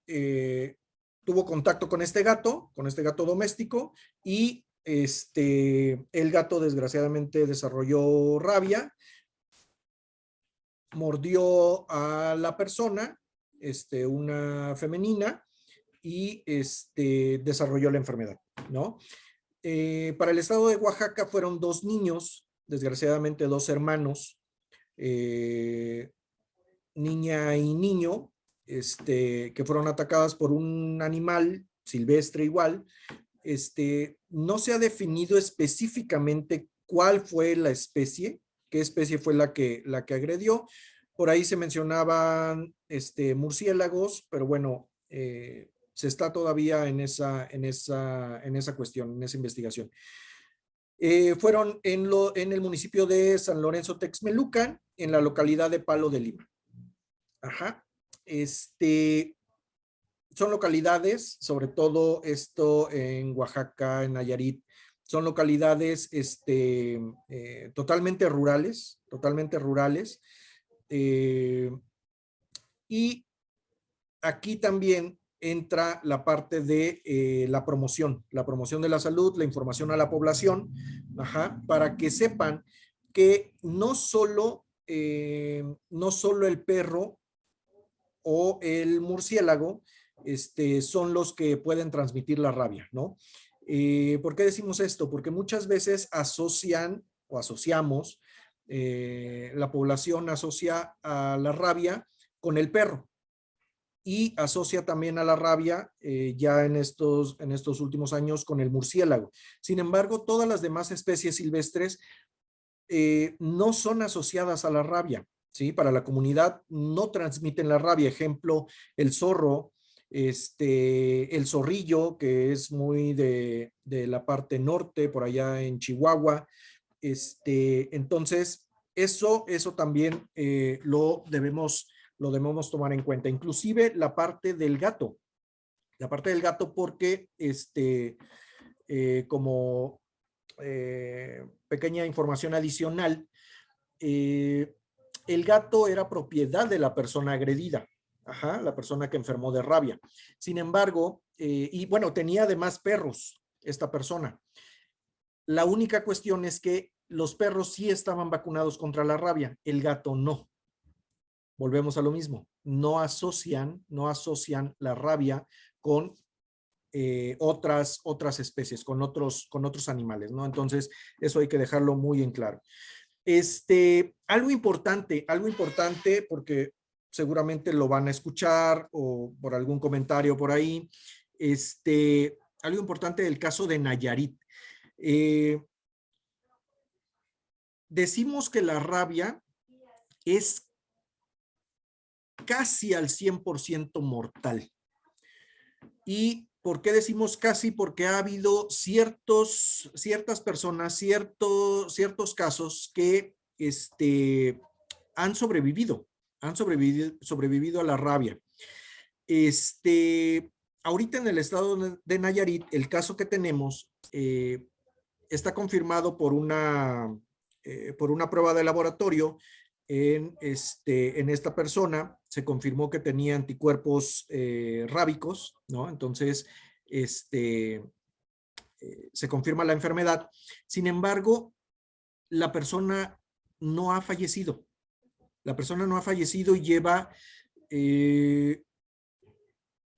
tuvo contacto con este gato doméstico, y el gato desgraciadamente desarrolló rabia, mordió a la persona, una femenina, y desarrolló la enfermedad, ¿no? Para el estado de Oaxaca fueron 2 niños, desgraciadamente 2 hermanos, niña y niño, que fueron atacadas por un animal silvestre igual. No se ha definido específicamente cuál fue la especie, qué especie fue la que agredió. Por ahí se mencionaban murciélagos, pero bueno, se está todavía en esa cuestión, en esa investigación. Fueron en el municipio de San Lorenzo Texmelucan, en la localidad de Palo de Lima. Ajá. Son localidades, sobre todo esto en Oaxaca, en Nayarit, son localidades totalmente rurales, Y aquí también entra la parte de la promoción de la salud, la información a la población, para que sepan que no solo el perro o el murciélago son los que pueden transmitir la rabia, ¿no? ¿Por qué decimos esto? Porque muchas veces asocian o asociamos, la población asocia a la rabia con el perro y asocia también a la rabia ya en estos últimos años con el murciélago. Sin embargo, todas las demás especies silvestres no son asociadas a la rabia, ¿sí? Para la comunidad no transmiten la rabia. Ejemplo, el zorro, el zorrillo, que es muy de la parte norte, por allá en Chihuahua. Entonces, eso también lo debemos tomar en cuenta. Inclusive la parte del gato. La parte del gato porque, como pequeña información adicional, el gato era propiedad de la persona agredida, la persona que enfermó de rabia. Sin embargo, y bueno, tenía además perros esta persona. La única cuestión es que los perros sí estaban vacunados contra la rabia, el gato no. Volvemos a lo mismo, no asocian la rabia con otras especies, con otros animales, ¿no? Entonces, eso hay que dejarlo muy en claro. Algo importante, porque seguramente lo van a escuchar o por algún comentario por ahí, algo importante del caso de Nayarit. Decimos que la rabia es casi al 100% mortal. ¿Y por qué decimos casi? Porque ha habido ciertas personas, ciertos casos que han sobrevivido a la rabia. Ahorita en el estado de Nayarit, el caso que tenemos está confirmado por una prueba de laboratorio. En esta persona se confirmó que tenía anticuerpos rábicos, ¿no? Entonces, se confirma la enfermedad. Sin embargo, la persona no ha fallecido. La persona no ha fallecido y lleva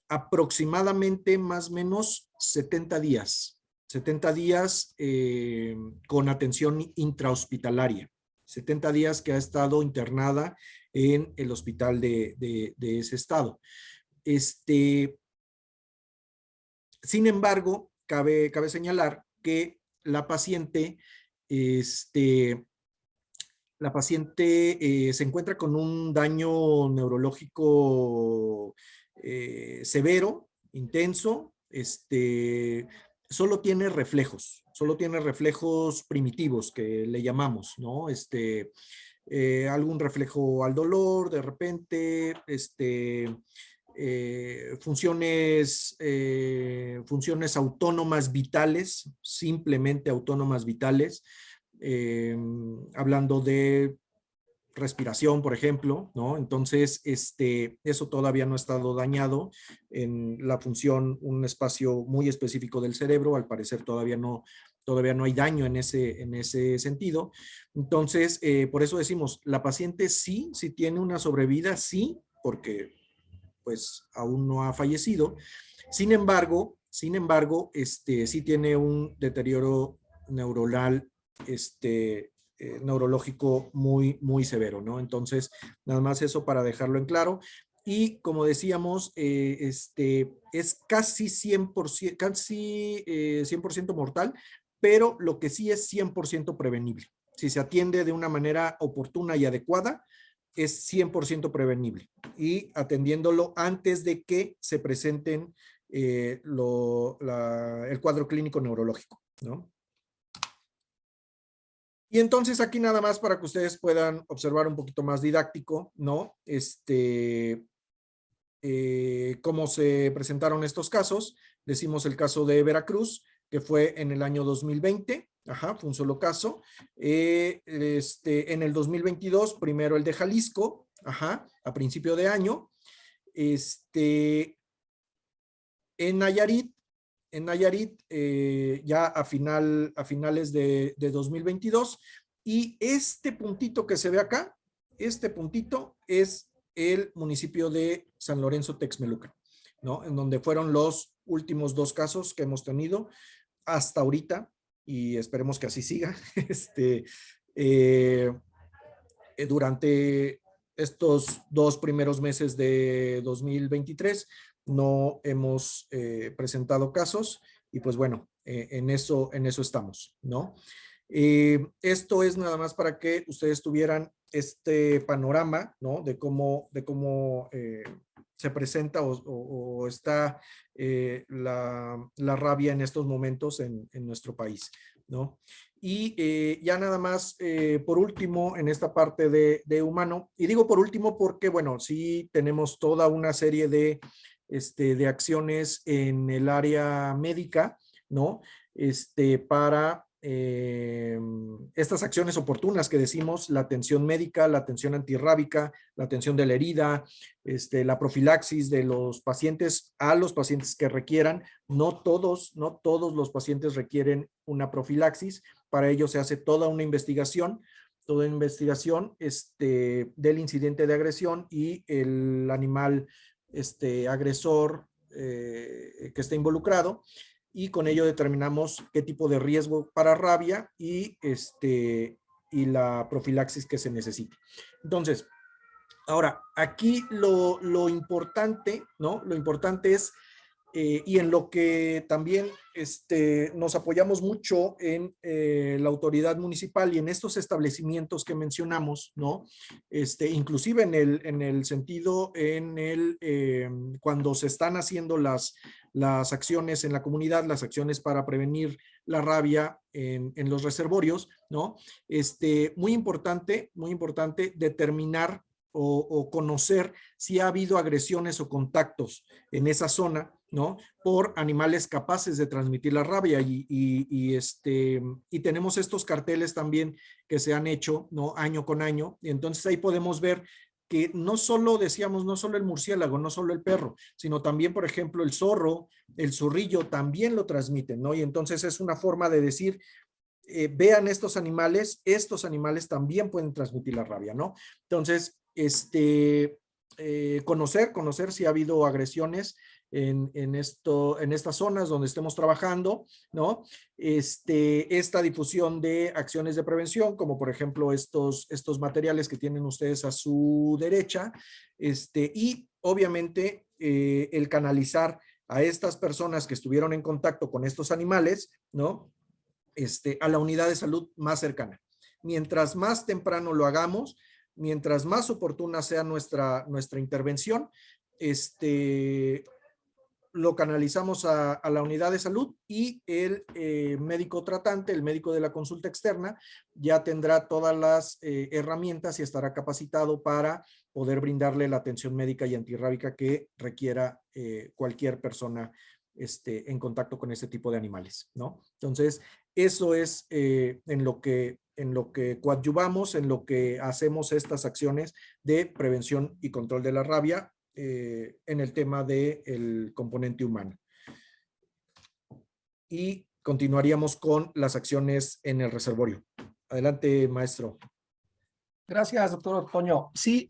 aproximadamente más o menos 70 días. 70 días con atención intrahospitalaria. 70 días que ha estado internada en el hospital de ese estado. Sin embargo, cabe señalar que la paciente se encuentra con un daño neurológico severo, intenso, solo tiene reflejos primitivos que le llamamos, ¿no? Algún reflejo al dolor, de repente, funciones autónomas vitales, simplemente autónomas vitales, hablando de respiración, por ejemplo, ¿no? Entonces, eso todavía no ha estado dañado en la función, un espacio muy específico del cerebro, al parecer todavía no hay daño en ese sentido. Entonces, por eso decimos, la paciente sí tiene una sobrevida, sí, porque pues aún no ha fallecido. Sin embargo, sí tiene un deterioro neuronal, neurológico muy, muy severo, ¿no? Entonces, nada más eso para dejarlo en claro. Y como decíamos, es casi 100% mortal, pero lo que sí es 100% prevenible. Si se atiende de una manera oportuna y adecuada, es 100% prevenible. Y atendiéndolo antes de que se presenten el cuadro clínico neurológico, ¿no? Y entonces aquí nada más para que ustedes puedan observar un poquito más didáctico, ¿no? Cómo se presentaron estos casos. Decimos el caso de Veracruz, que fue en el año 2020, Ajá, fue un solo caso. En el 2022, primero el de Jalisco, ajá, a principio de año. En Nayarit, ya a finales de 2022. Y este puntito que se ve acá, este puntito es el municipio de San Lorenzo Texmelucan, ¿no? En donde fueron los últimos 2 casos que hemos tenido hasta ahorita, y esperemos que así siga. Durante estos 2 primeros meses de 2023 no hemos presentado casos, y pues bueno, en eso estamos, ¿no? Esto es nada más para que ustedes tuvieran este panorama, ¿no? De cómo se presenta o está la rabia en estos momentos en nuestro país, ¿no? Y ya nada más, por último, en esta parte de humano, y digo por último porque, bueno, sí tenemos toda una serie de acciones en el área médica, ¿no? Para estas acciones oportunas que decimos: la atención médica, la atención antirrábica, la atención de la herida, la profilaxis de los pacientes a los pacientes que requieran. No todos los pacientes requieren una profilaxis. Para ello se hace toda una investigación del incidente de agresión y el animal agresor que está involucrado, y con ello determinamos qué tipo de riesgo para rabia y la profilaxis que se necesite. Entonces, ahora, aquí lo importante, ¿no? Lo importante es, y en lo que también nos apoyamos mucho en la autoridad municipal y en estos establecimientos que mencionamos, ¿no? Inclusive en el sentido, cuando se están haciendo las acciones en la comunidad, las acciones para prevenir la rabia en los reservorios, ¿no? Muy importante determinar o conocer si ha habido agresiones o contactos en esa zona, ¿no? Por animales capaces de transmitir la rabia, y tenemos estos carteles también que se han hecho, ¿no? Año con año, y entonces ahí podemos ver que no solo el murciélago, no solo el perro, sino también, por ejemplo, el zorro, el zorrillo también lo transmiten, ¿no? Y entonces es una forma de decir, vean estos animales también pueden transmitir la rabia, ¿no? Entonces, conocer si ha habido agresiones en estas zonas donde estemos trabajando, ¿no? Esta difusión de acciones de prevención, como por ejemplo estos materiales que tienen ustedes a su derecha, y obviamente el canalizar a estas personas que estuvieron en contacto con estos animales, ¿no? A la unidad de salud más cercana. Mientras más temprano lo hagamos, mientras más oportuna sea nuestra intervención, lo canalizamos a la unidad de salud, y el médico tratante, el médico de la consulta externa, ya tendrá todas las herramientas y estará capacitado para poder brindarle la atención médica y antirrábica que requiera cualquier persona en contacto con este tipo de animales, ¿no? Entonces, eso es en lo que coadyuvamos, en lo que hacemos estas acciones de prevención y control de la rabia en el tema del componente humano. Y continuaríamos con las acciones en el reservorio. Adelante, maestro. Gracias, doctor Toño. Sí,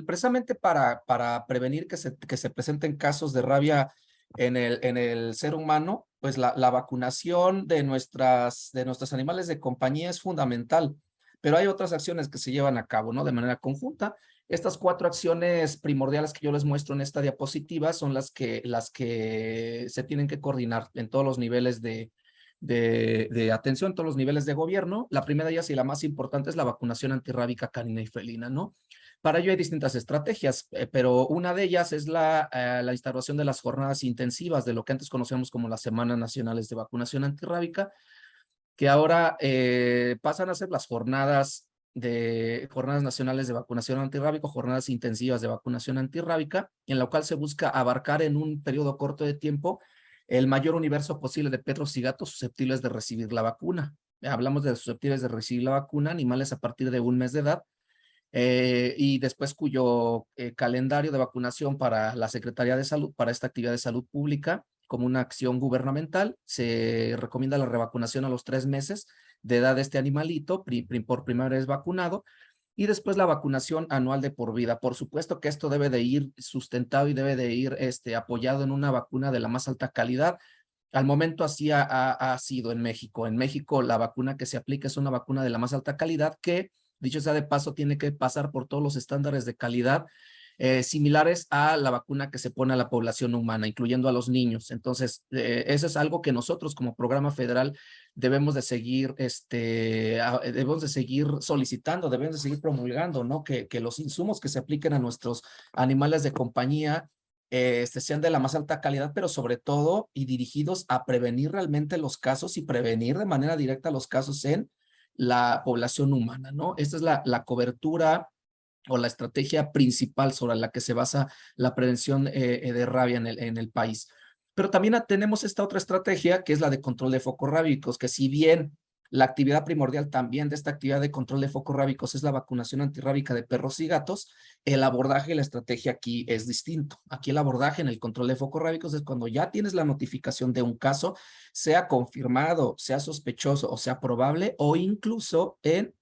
precisamente para prevenir que se presenten casos de rabia en el ser humano, pues la vacunación de nuestros animales de compañía es fundamental, pero hay otras acciones que se llevan a cabo, ¿no? De manera conjunta. Estas 4 acciones primordiales que yo les muestro en esta diapositiva son las que se tienen que coordinar en todos los niveles de atención, en todos los niveles de gobierno. La primera de ellas y la más importante es la vacunación antirrábica canina y felina, ¿no? Para ello hay distintas estrategias, pero una de ellas es la instauración de las jornadas intensivas de lo que antes conocíamos como las Semanas Nacionales de Vacunación Antirrábica, que ahora pasan a ser las jornadas nacionales de vacunación antirrábica, jornadas intensivas de vacunación antirrábica, en la cual se busca abarcar en un periodo corto de tiempo el mayor universo posible de perros y gatos susceptibles de recibir la vacuna. hablamos de susceptibles de recibir la vacuna, animales a partir de 1 mes de edad, y después cuyo calendario de vacunación para la Secretaría de Salud, para esta actividad de salud pública, como una acción gubernamental, se recomienda la revacunación a los 3 meses de edad de este animalito, por primera vez vacunado, y después la vacunación anual de por vida. Por supuesto que esto debe de ir sustentado y debe de ir apoyado en una vacuna de la más alta calidad. Al momento así ha sido en México. En México la vacuna que se aplica es una vacuna de la más alta calidad que, dicho sea de paso, tiene que pasar por todos los estándares de calidad similares a la vacuna que se pone a la población humana, incluyendo a los niños. Entonces, eso es algo que nosotros como programa federal debemos de seguir, debemos de seguir solicitando, debemos de seguir promulgando, ¿no? Que los insumos que se apliquen a nuestros animales de compañía sean de la más alta calidad, pero sobre todo y dirigidos a prevenir realmente los casos y prevenir de manera directa los casos en la población humana, ¿no? Esta es la cobertura o la estrategia principal sobre la que se basa la prevención de rabia en el país. Pero también tenemos esta otra estrategia que es la de control de focos rábicos, que si bien la actividad primordial también de esta actividad de control de focos rábicos es la vacunación antirrábica de perros y gatos, el abordaje y la estrategia aquí es distinto. Aquí el abordaje en el control de focos rábicos es cuando ya tienes la notificación de un caso, sea confirmado, sea sospechoso o sea probable, o incluso en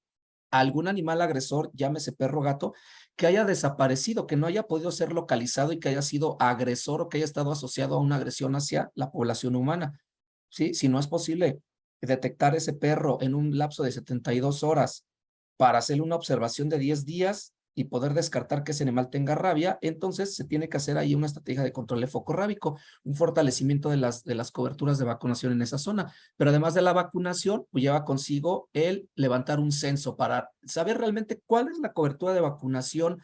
algún animal agresor, llámese perro o gato, que haya desaparecido, que no haya podido ser localizado y que haya sido agresor o que haya estado asociado a una agresión hacia la población humana. ¿Sí? Si no es posible detectar ese perro en un lapso de 72 horas para hacerle una observación de 10 días y poder descartar que ese animal tenga rabia, entonces se tiene que hacer ahí una estrategia de control de foco rábico, un fortalecimiento de las coberturas de vacunación en esa zona. Pero además de la vacunación, pues lleva consigo el levantar un censo para saber realmente cuál es la cobertura de vacunación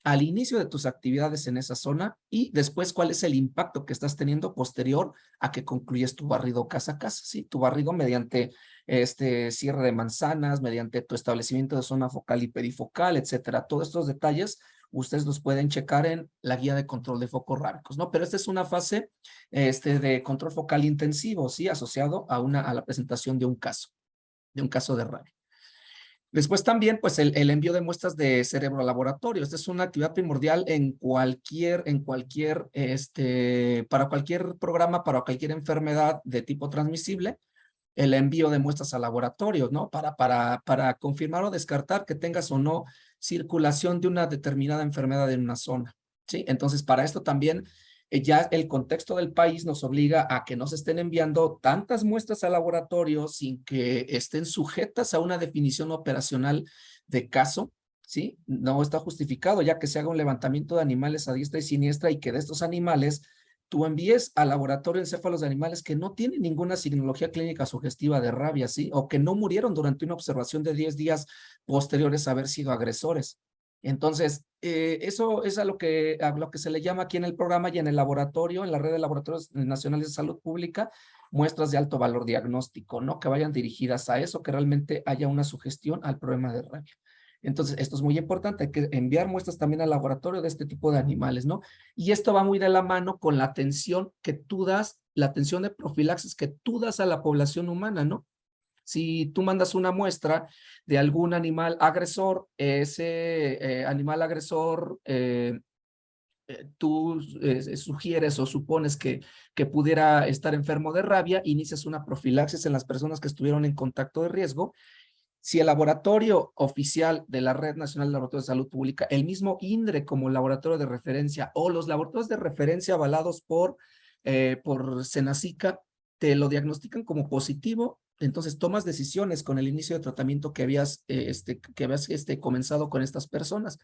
al inicio de tus actividades en esa zona y después cuál es el impacto que estás teniendo posterior a que concluyes tu barrido casa a casa, ¿sí? Tu barrido mediante cierre de manzanas, mediante tu establecimiento de zona focal y perifocal, etcétera. Todos estos detalles ustedes los pueden checar en la guía de control de focos rábicos, ¿no? Pero esta es una fase de control focal intensivo, ¿sí? Asociado a la presentación de un caso de rabia. Después también, pues, el envío de muestras de cerebro a laboratorio. Esta es una actividad primordial para cualquier programa, para cualquier enfermedad de tipo transmisible, el envío de muestras a laboratorio, ¿no? Para confirmar o descartar que tengas o no circulación de una determinada enfermedad en una zona, ¿sí? Entonces, para esto también ya el contexto del país nos obliga a que no se estén enviando tantas muestras al laboratorio sin que estén sujetas a una definición operacional de caso, ¿sí? No está justificado ya que se haga un levantamiento de animales a diestra y siniestra y que de estos animales tú envíes al laboratorio encéfalos de animales que no tienen ninguna signología clínica sugestiva de rabia, ¿sí? O que no murieron durante una observación de 10 días posteriores a haber sido agresores. Entonces, eso es a lo que se le llama aquí en el programa y en el laboratorio, en la red de laboratorios nacionales de salud pública, muestras de alto valor diagnóstico, ¿no? Que vayan dirigidas a eso, que realmente haya una sugestión al problema de rabia. Entonces, esto es muy importante, hay que enviar muestras también al laboratorio de este tipo de animales, ¿no? Y esto va muy de la mano con la atención que tú das, la atención de profilaxis que tú das a la población humana, ¿no? Si tú mandas una muestra de algún animal agresor, ese animal agresor, tú sugieres o supones que pudiera estar enfermo de rabia, inicias una profilaxis en las personas que estuvieron en contacto de riesgo. Si el laboratorio oficial de la Red Nacional de Laboratorios de Salud Pública, el mismo INDRE como laboratorio de referencia o los laboratorios de referencia avalados por Senacica, te lo diagnostican como positivo, entonces tomas decisiones con el inicio de tratamiento que habías comenzado con estas personas.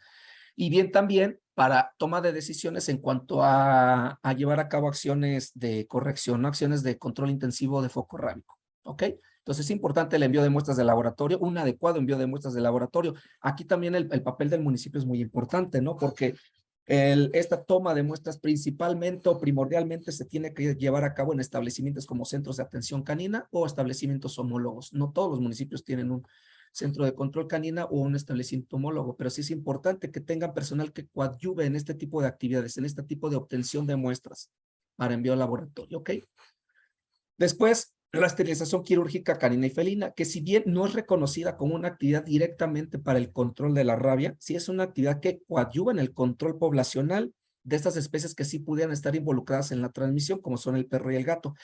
Y bien también para toma de decisiones en cuanto a llevar a cabo acciones de corrección, ¿no? Acciones de control intensivo de foco rábico, ¿ok? Entonces es importante el envío de muestras de laboratorio, un adecuado envío de muestras de laboratorio. Aquí también el papel del municipio es muy importante, ¿no? Porque esta toma de muestras principalmente o primordialmente se tiene que llevar a cabo en establecimientos como centros de atención canina o establecimientos homólogos. No todos los municipios tienen un centro de control canina o un establecimiento homólogo, pero sí es importante que tengan personal que coadyuve en este tipo de actividades, en este tipo de obtención de muestras para envío al laboratorio, ¿ok? Después, la esterilización quirúrgica canina y felina, que si bien no es reconocida como una actividad directamente para el control de la rabia, sí es una actividad que coadyuva en el control poblacional de estas especies que sí pudieran estar involucradas en la transmisión, como son el perro y el gato.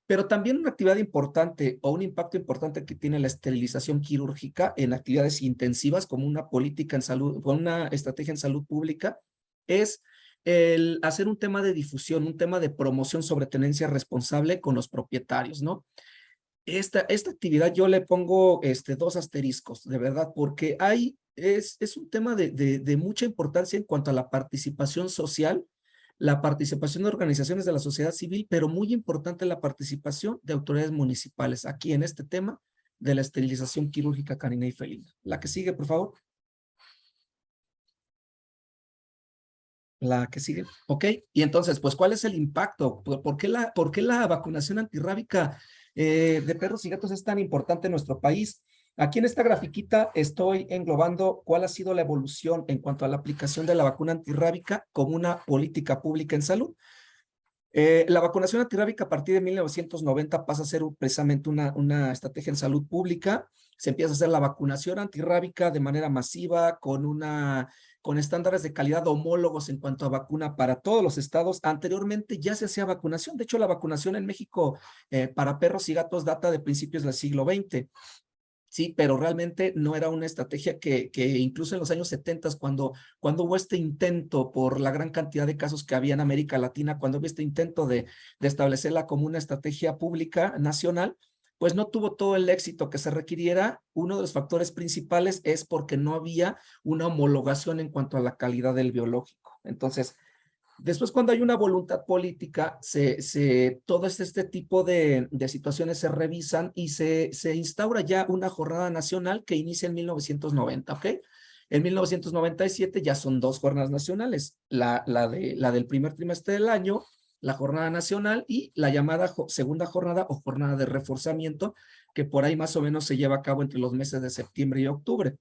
Pero también una actividad importante o un impacto importante que tiene la esterilización quirúrgica en actividades intensivas como una política en salud, como una estrategia en salud pública, es el hacer un tema de difusión, un tema de promoción sobre tenencia responsable con los propietarios, ¿no? Esta actividad yo le pongo dos asteriscos, de verdad, porque es un tema de mucha importancia en cuanto a la participación social, la participación de organizaciones de la sociedad civil, pero muy importante la participación de autoridades municipales aquí en este tema de la esterilización quirúrgica canina y felina. La que sigue, por favor. La que sigue. Ok, y entonces, pues, ¿cuál es el impacto? ¿Por qué la vacunación antirrábica de perros y gatos es tan importante en nuestro país? Aquí en esta grafiquita estoy englobando cuál ha sido la evolución en cuanto a la aplicación de la vacuna antirrábica como una política pública en salud. La vacunación antirrábica a partir de 1990 pasa a ser precisamente una estrategia en salud pública. Se empieza a hacer la vacunación antirrábica de manera masiva con estándares de calidad homólogos en cuanto a vacuna para todos los estados. Anteriormente ya se hacía vacunación. De hecho, la vacunación en México para perros y gatos data de principios del siglo XX. Sí, pero realmente no era una estrategia que incluso en los años 70, cuando hubo este intento por la gran cantidad de casos que había en América Latina, cuando hubo este intento de establecerla como una estrategia pública nacional, pues no tuvo todo el éxito que se requiriera. Uno de los factores principales es porque no había una homologación en cuanto a la calidad del biológico. Entonces, después, cuando hay una voluntad política, todo este tipo de situaciones se revisan y se instaura ya una jornada nacional que inicia en 1990, ¿ok? En 1997 ya son 2 jornadas nacionales, la del primer trimestre del año, la jornada nacional y la llamada segunda jornada o jornada de reforzamiento, que por ahí más o menos se lleva a cabo entre los meses de septiembre y octubre.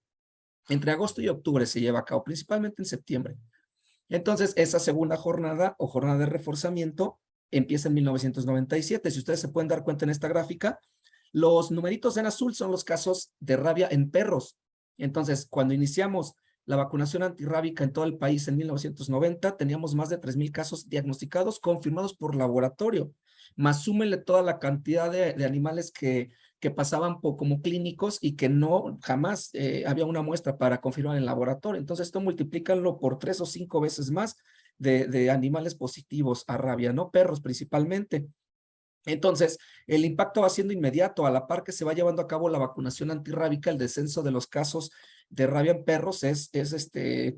Entre agosto y octubre se lleva a cabo, principalmente en septiembre. Entonces, esa segunda jornada o jornada de reforzamiento empieza en 1997. Si ustedes se pueden dar cuenta en esta gráfica, los numeritos en azul son los casos de rabia en perros. Entonces, cuando iniciamos la vacunación antirrábica en todo el país en 1990, teníamos más de 3,000 casos diagnosticados, confirmados por laboratorio, más súmenle toda la cantidad de animales que pasaban como clínicos y que no jamás había una muestra para confirmar en laboratorio. Entonces, esto multiplícanlo por 3 o 5 veces más de animales positivos a rabia, ¿no? Perros principalmente. Entonces, el impacto va siendo inmediato. A la par que se va llevando a cabo la vacunación antirrábica, el descenso de los casos de rabia en perros es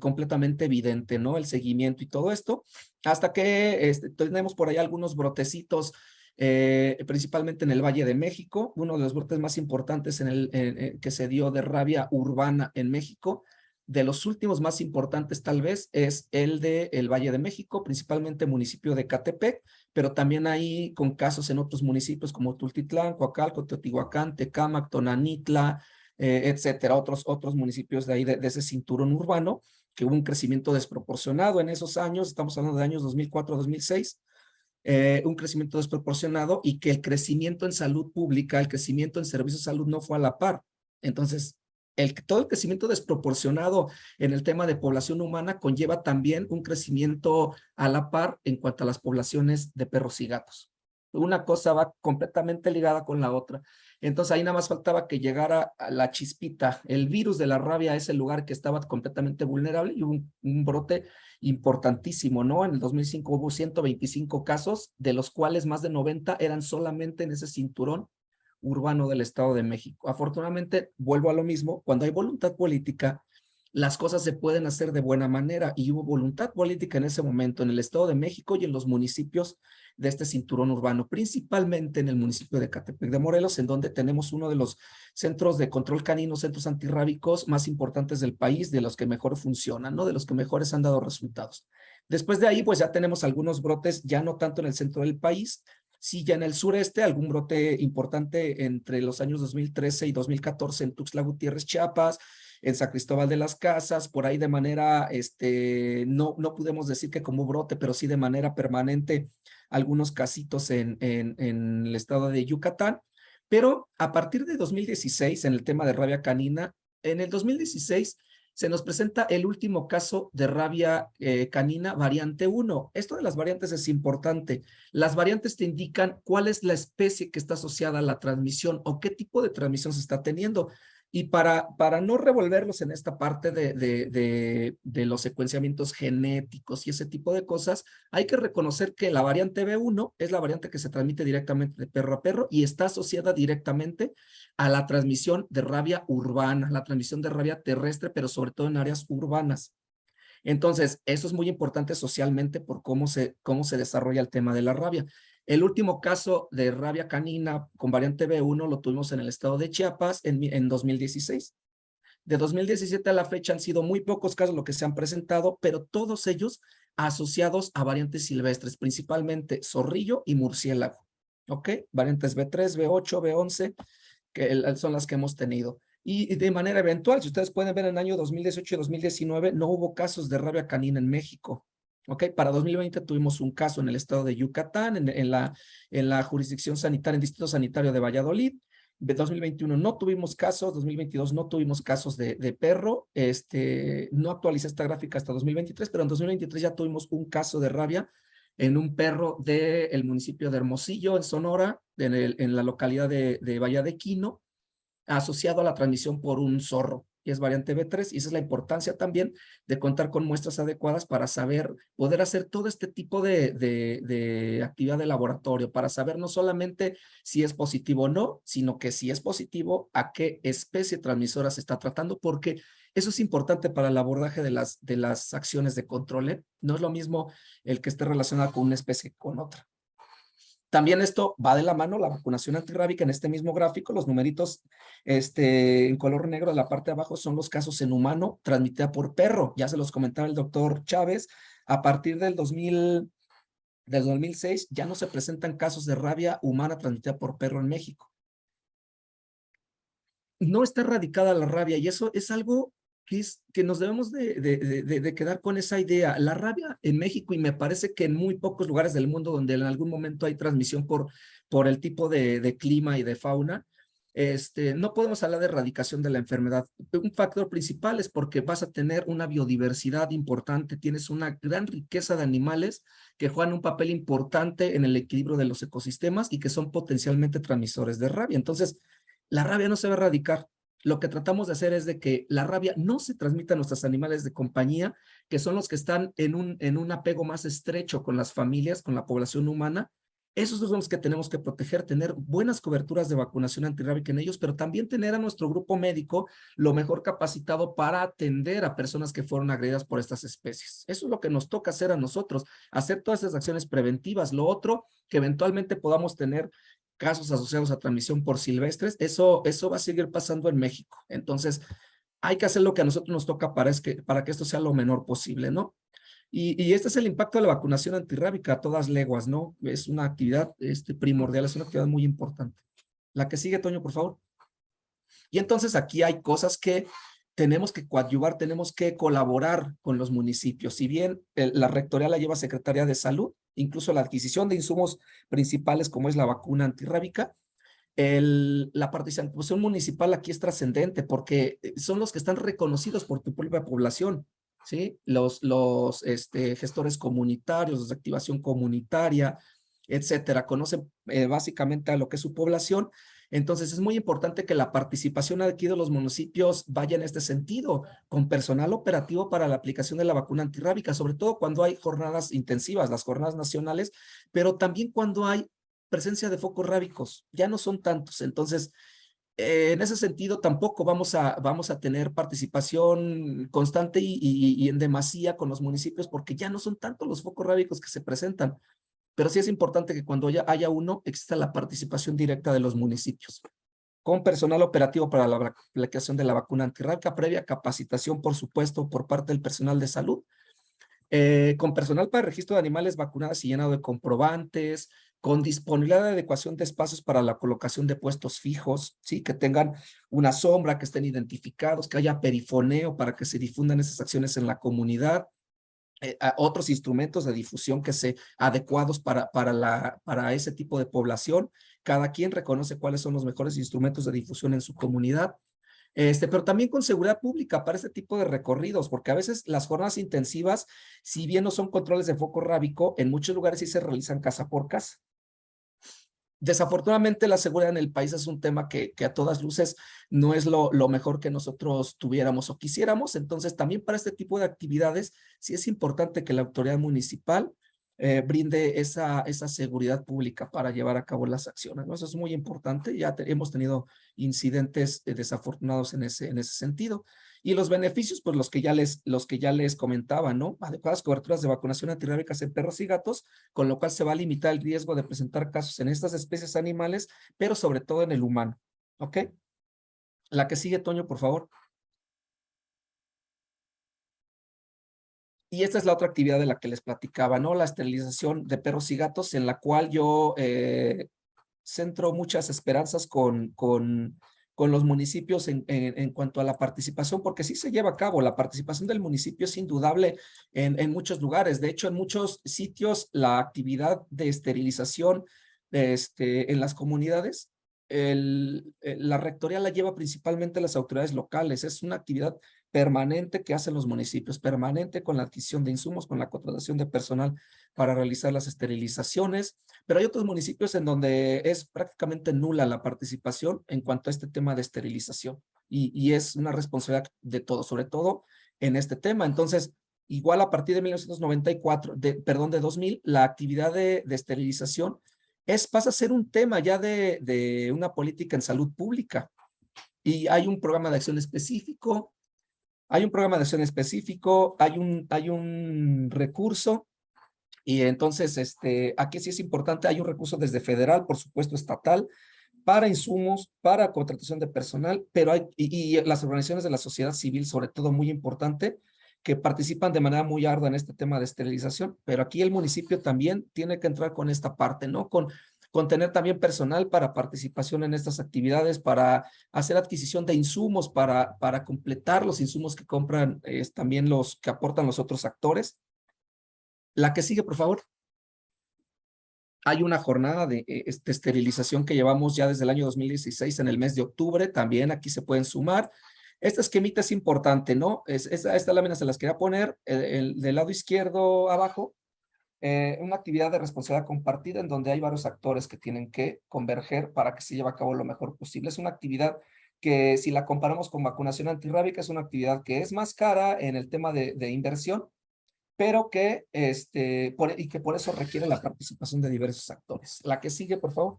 completamente evidente, ¿no? El seguimiento y todo esto, hasta que tenemos por ahí algunos brotecitos, principalmente en el Valle de México, uno de los brotes más importantes que se dio de rabia urbana en México. De los últimos más importantes tal vez es el de el Valle de México, principalmente municipio de Ecatepec, pero también hay con casos en otros municipios como Tultitlán, Coacalco, Teotihuacán, Tecámac, Tonanitla, etcétera, otros municipios de ahí de ese cinturón urbano, que hubo un crecimiento desproporcionado en esos años. Estamos hablando de años 2004-2006, un crecimiento desproporcionado, y que el crecimiento en salud pública, el crecimiento en servicios de salud no fue a la par. Entonces, todo el crecimiento desproporcionado en el tema de población humana conlleva también un crecimiento a la par en cuanto a las poblaciones de perros y gatos. Una cosa va completamente ligada con la otra. Entonces ahí nada más faltaba que llegara a la chispita, el virus de la rabia a ese lugar que estaba completamente vulnerable, y hubo un brote importantísimo, ¿no? En el 2005 hubo 125 casos, de los cuales más de 90 eran solamente en ese cinturón urbano del Estado de México. Afortunadamente, vuelvo a lo mismo, cuando hay voluntad política, las cosas se pueden hacer de buena manera, y hubo voluntad política en ese momento en el Estado de México y en los municipios de este cinturón urbano, principalmente en el municipio de Ecatepec de Morelos, en donde tenemos uno de los centros de control canino, centros antirrábicos más importantes del país, de los que mejor funcionan, ¿no? De los que mejores han dado resultados. Después de ahí, pues ya tenemos algunos brotes, ya no tanto en el centro del país, sí ya en el sureste, algún brote importante entre los años 2013 y 2014 en Tuxtla Gutiérrez, Chiapas, en San Cristóbal de las Casas, por ahí de manera, no podemos decir que como brote, pero sí de manera permanente, algunos casitos en el estado de Yucatán. Pero a partir de 2016, en el tema de rabia canina, en el 2016 se nos presenta el último caso de rabia canina variante 1. Esto de las variantes es importante. Las variantes te indican cuál es la especie que está asociada a la transmisión o qué tipo de transmisión se está teniendo. Y para no revolverlos en esta parte de los secuenciamientos genéticos y ese tipo de cosas, hay que reconocer que la variante B1 es la variante que se transmite directamente de perro a perro y está asociada directamente a la transmisión de rabia urbana, la transmisión de rabia terrestre, pero sobre todo en áreas urbanas. Entonces, eso es muy importante socialmente por cómo se desarrolla el tema de la rabia. El último caso de rabia canina con variante B1 lo tuvimos en el estado de Chiapas en 2016. De 2017 a la fecha han sido muy pocos casos los que se han presentado, pero todos ellos asociados a variantes silvestres, principalmente zorrillo y murciélago. ¿Ok? Variantes B3, B8, B11, que son las que hemos tenido. Y de manera eventual, si ustedes pueden ver en el año 2018 y 2019, no hubo casos de rabia canina en México. ¿Ok? Para 2020 tuvimos un caso en el estado de Yucatán, en la jurisdicción sanitaria, en el distrito sanitario de Valladolid. De 2021 no tuvimos casos, 2022 no tuvimos casos de perro. No actualicé esta gráfica hasta 2023, pero en 2023 ya tuvimos un caso de rabia en un perro del municipio de Hermosillo, en Sonora, en la localidad de Bahía de Quino, asociado a la transmisión por un zorro, y es variante B3, y esa es la importancia también de contar con muestras adecuadas para poder hacer todo este tipo de actividad de laboratorio, para saber no solamente si es positivo o no, sino que si es positivo, a qué especie transmisora se está tratando, porque eso es importante para el abordaje de las acciones de control, ¿eh? No es lo mismo el que esté relacionado con una especie que con otra. También esto va de la mano, la vacunación antirrábica en este mismo gráfico, los numeritos en color negro de la parte de abajo son los casos en humano transmitida por perro. Ya se los comentaba el doctor Chávez, a partir del 2006 ya no se presentan casos de rabia humana transmitida por perro en México. No está erradicada la rabia y eso es algo que nos debemos de quedar con esa idea. La rabia en México, y me parece que en muy pocos lugares del mundo donde en algún momento hay transmisión por el tipo de clima y de fauna, no podemos hablar de erradicación de la enfermedad. Un factor principal es porque vas a tener una biodiversidad importante, tienes una gran riqueza de animales que juegan un papel importante en el equilibrio de los ecosistemas y que son potencialmente transmisores de rabia. Entonces, la rabia no se va a erradicar. Lo que tratamos de hacer es de que la rabia no se transmita a nuestros animales de compañía, que son los que están en un apego más estrecho con las familias, con la población humana. Esos son los que tenemos que proteger, tener buenas coberturas de vacunación antirrábica en ellos, pero también tener a nuestro grupo médico lo mejor capacitado para atender a personas que fueron agredidas por estas especies. Eso es lo que nos toca hacer a nosotros, hacer todas esas acciones preventivas. Lo otro, que eventualmente podamos tener casos asociados a transmisión por silvestres, eso va a seguir pasando en México. Entonces, hay que hacer lo que a nosotros nos toca para que esto sea lo menor posible, ¿no? Y este es el impacto de la vacunación antirrábica a todas leguas, ¿no? Es una actividad primordial, es una actividad muy importante. La que sigue, Toño, por favor. Y entonces aquí hay cosas que tenemos que coadyuvar, tenemos que colaborar con los municipios. Si bien la rectoría la lleva Secretaría de Salud, incluso la adquisición de insumos principales como es la vacuna antirrábica, la participación municipal aquí es trascendente porque son los que están reconocidos por tu propia población, ¿sí? Los gestores comunitarios, los de activación comunitaria, etcétera, conocen básicamente a lo que es su población. Entonces es muy importante que la participación aquí de los municipios vaya en este sentido, con personal operativo para la aplicación de la vacuna antirrábica, sobre todo cuando hay jornadas intensivas, las jornadas nacionales, pero también cuando hay presencia de focos rábicos, ya no son tantos. Entonces, en ese sentido tampoco vamos a tener participación constante y en demasía con los municipios porque ya no son tantos los focos rábicos que se presentan. Pero sí es importante que cuando haya uno, exista la participación directa de los municipios. Con personal operativo para la aplicación de la vacuna antirrábica, previa capacitación, por supuesto, por parte del personal de salud. Con personal para el registro de animales vacunados y llenado de comprobantes, con disponibilidad de adecuación de espacios para la colocación de puestos fijos, ¿sí? Que tengan una sombra, que estén identificados, que haya perifoneo para que se difundan esas acciones en la comunidad. a otros instrumentos de difusión que se adecuados para ese tipo de población. Cada quien reconoce cuáles son los mejores instrumentos de difusión en su comunidad. Pero también con seguridad pública para este tipo de recorridos, porque a veces las jornadas intensivas, si bien no son controles de foco rábico, en muchos lugares sí se realizan casa por casa. Desafortunadamente, la seguridad en el país es un tema que a todas luces no es lo mejor que nosotros tuviéramos o quisiéramos. Entonces, también para este tipo de actividades, sí es importante que la autoridad municipal brinde esa seguridad pública para llevar a cabo las acciones, ¿no? Eso es muy importante. Ya hemos tenido incidentes desafortunados en ese sentido. Y los beneficios, pues los que ya les comentaba, ¿no? Adecuadas coberturas de vacunación antirrábicas en perros y gatos, con lo cual se va a limitar el riesgo de presentar casos en estas especies animales, pero sobre todo en el humano, ¿ok? La que sigue, Toño, por favor. Y esta es la otra actividad de la que les platicaba, ¿no? La esterilización de perros y gatos, en la cual yo centro muchas esperanzas con los municipios en cuanto a la participación, porque sí se lleva a cabo. La participación del municipio es indudable en muchos lugares. De hecho, en muchos sitios, la actividad de esterilización en las comunidades, la rectoría la lleva principalmente las autoridades locales. Es una actividad permanente que hacen los municipios, permanente con la adquisición de insumos, con la contratación de personal para realizar las esterilizaciones, pero hay otros municipios en donde es prácticamente nula la participación en cuanto a este tema de esterilización y es una responsabilidad de todos, sobre todo en este tema. Entonces, igual a partir de 1994, de 2000, la actividad de esterilización pasa a ser un tema ya de una política en salud pública y hay un programa de acción específico. Hay un recurso y entonces aquí sí es importante, hay un recurso desde federal, por supuesto estatal, para insumos, para contratación de personal, pero y las organizaciones de la sociedad civil, sobre todo muy importante, que participan de manera muy ardua en este tema de esterilización, pero aquí el municipio también tiene que entrar con esta parte, ¿no? Con tener también personal para participación en estas actividades, para hacer adquisición de insumos, para completar los insumos que compran también los que aportan los otros actores. La que sigue, por favor. Hay una jornada de esterilización que llevamos ya desde el año 2016 en el mes de octubre, también aquí se pueden sumar. Esta esquemita es importante, ¿no? Esta lámina se las quería poner del lado izquierdo abajo. Una actividad de responsabilidad compartida en donde hay varios actores que tienen que converger para que se lleve a cabo lo mejor posible. Es una actividad que si la comparamos con vacunación antirrábica es una actividad que es más cara en el tema de inversión, pero que, y que por eso requiere la participación de diversos actores. La que sigue, por favor.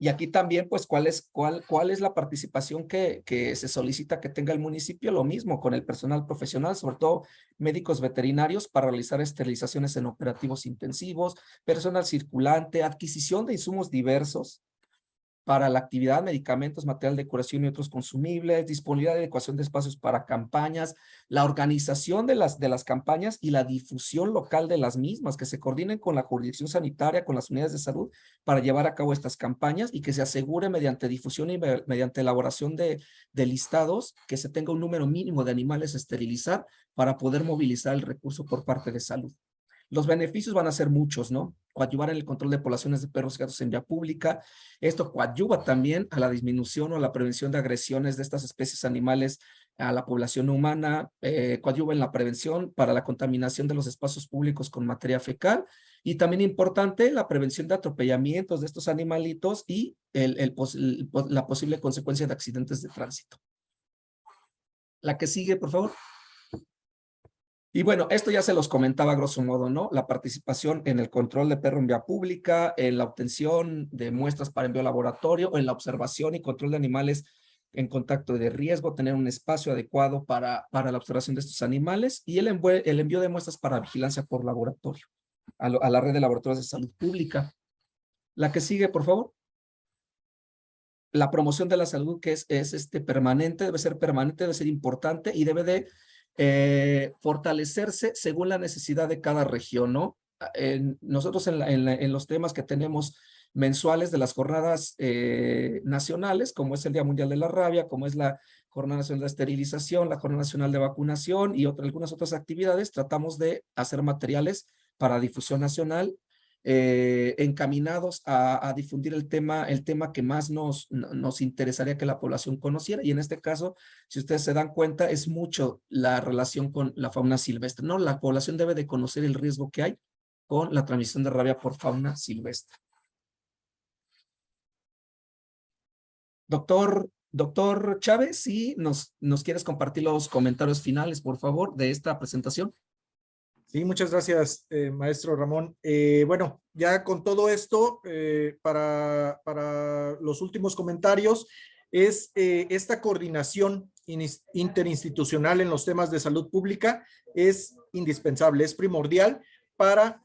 Y aquí también, pues, ¿cuál es la participación que se solicita que tenga el municipio? Lo mismo con el personal profesional, sobre todo médicos veterinarios para realizar esterilizaciones en operativos intensivos, personal circulante, adquisición de insumos diversos para la actividad, medicamentos, material de curación y otros consumibles, disponibilidad de adecuación de espacios para campañas, la organización de las campañas y la difusión local de las mismas, que se coordinen con la jurisdicción sanitaria, con las unidades de salud para llevar a cabo estas campañas y que se asegure mediante difusión y mediante elaboración de listados que se tenga un número mínimo de animales a esterilizar para poder movilizar el recurso por parte de salud. Los beneficios van a ser muchos, ¿no? Coadyuvar en el control de poblaciones de perros y gatos en vía pública. Esto coadyuva también a la disminución o a la prevención de agresiones de estas especies animales a la población humana. Coadyuva en la prevención para la contaminación de los espacios públicos con materia fecal. Y también importante, la prevención de atropellamientos de estos animalitos y la posible consecuencia de accidentes de tránsito. La que sigue, por favor. Y bueno, esto ya se los comentaba a grosso modo, ¿no? La participación en el control de perro en vía pública, en la obtención de muestras para envío a laboratorio, en la observación y control de animales en contacto de riesgo, tener un espacio adecuado para la observación de estos animales y el envío de muestras para vigilancia por laboratorio a la red de laboratorios de salud pública. La que sigue, por favor. La promoción de la salud que es permanente, debe ser permanente, debe ser importante y debe de fortalecerse según la necesidad de cada región, ¿no? Nosotros en los temas que tenemos mensuales de las jornadas nacionales, como es el Día Mundial de la Rabia, como es la Jornada Nacional de Esterilización, la Jornada Nacional de Vacunación y algunas otras actividades, tratamos de hacer materiales para difusión nacional encaminados a difundir el tema que más nos interesaría que la población conociera. Y en este caso, si ustedes se dan cuenta, es mucho la relación con la fauna silvestre, ¿no? La población debe de conocer el riesgo que hay con la transmisión de rabia por fauna silvestre. Doctor Chávez, si nos quieres compartir los comentarios finales, por favor, de esta presentación. Sí, muchas gracias, maestro Ramón. Bueno, ya con todo esto, para los últimos comentarios, es esta coordinación interinstitucional en los temas de salud pública es indispensable, es primordial para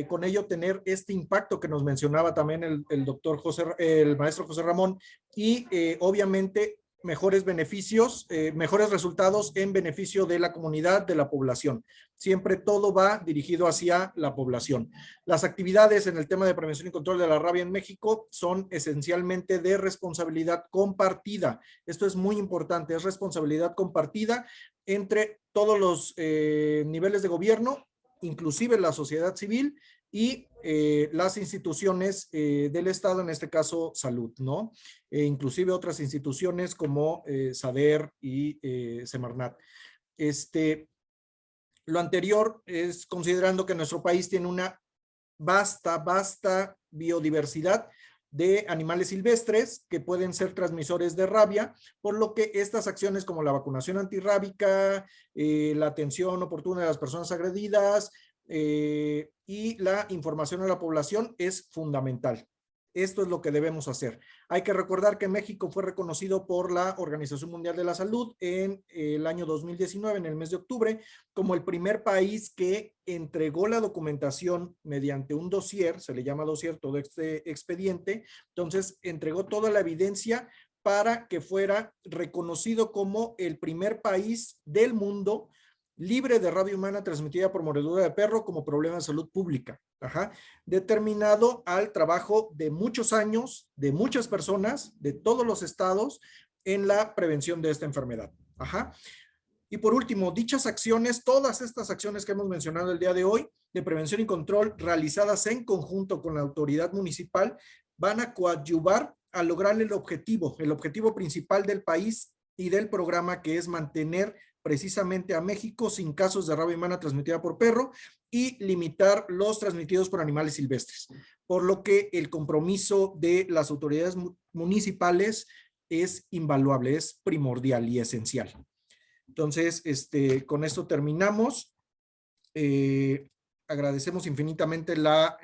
con ello tener este impacto que nos mencionaba también el maestro José Ramón y obviamente mejores beneficios, mejores resultados en beneficio de la comunidad, de la población. Siempre todo va dirigido hacia la población. Las actividades en el tema de prevención y control de la rabia en México son esencialmente de responsabilidad compartida. Esto es muy importante, es responsabilidad compartida entre todos los niveles de gobierno, inclusive la sociedad civil y las instituciones del Estado, en este caso salud, ¿no? Inclusive otras instituciones como SADER y Semarnat. Lo anterior es considerando que nuestro país tiene una vasta biodiversidad de animales silvestres que pueden ser transmisores de rabia, por lo que estas acciones como la vacunación antirrábica, la atención oportuna de las personas agredidas, y la información a la población es fundamental. Esto es lo que debemos hacer. Hay que recordar que México fue reconocido por la Organización Mundial de la Salud en el año 2019, en el mes de octubre, como el primer país que entregó la documentación mediante un dossier, se le llama dossier todo este expediente, entonces entregó toda la evidencia para que fuera reconocido como el primer país del mundo libre de rabia humana transmitida por mordedura de perro como problema de salud pública, determinado al trabajo de muchos años, de muchas personas, de todos los estados, en la prevención de esta enfermedad. Y por último, dichas acciones, todas estas acciones que hemos mencionado el día de hoy, de prevención y control, realizadas en conjunto con la autoridad municipal, van a coadyuvar a lograr el objetivo principal del país y del programa, que es mantener precisamente a México sin casos de rabia humana transmitida por perro y limitar los transmitidos por animales silvestres. Por lo que el compromiso de las autoridades municipales es invaluable, es primordial y esencial. Entonces, con esto terminamos. Agradecemos infinitamente la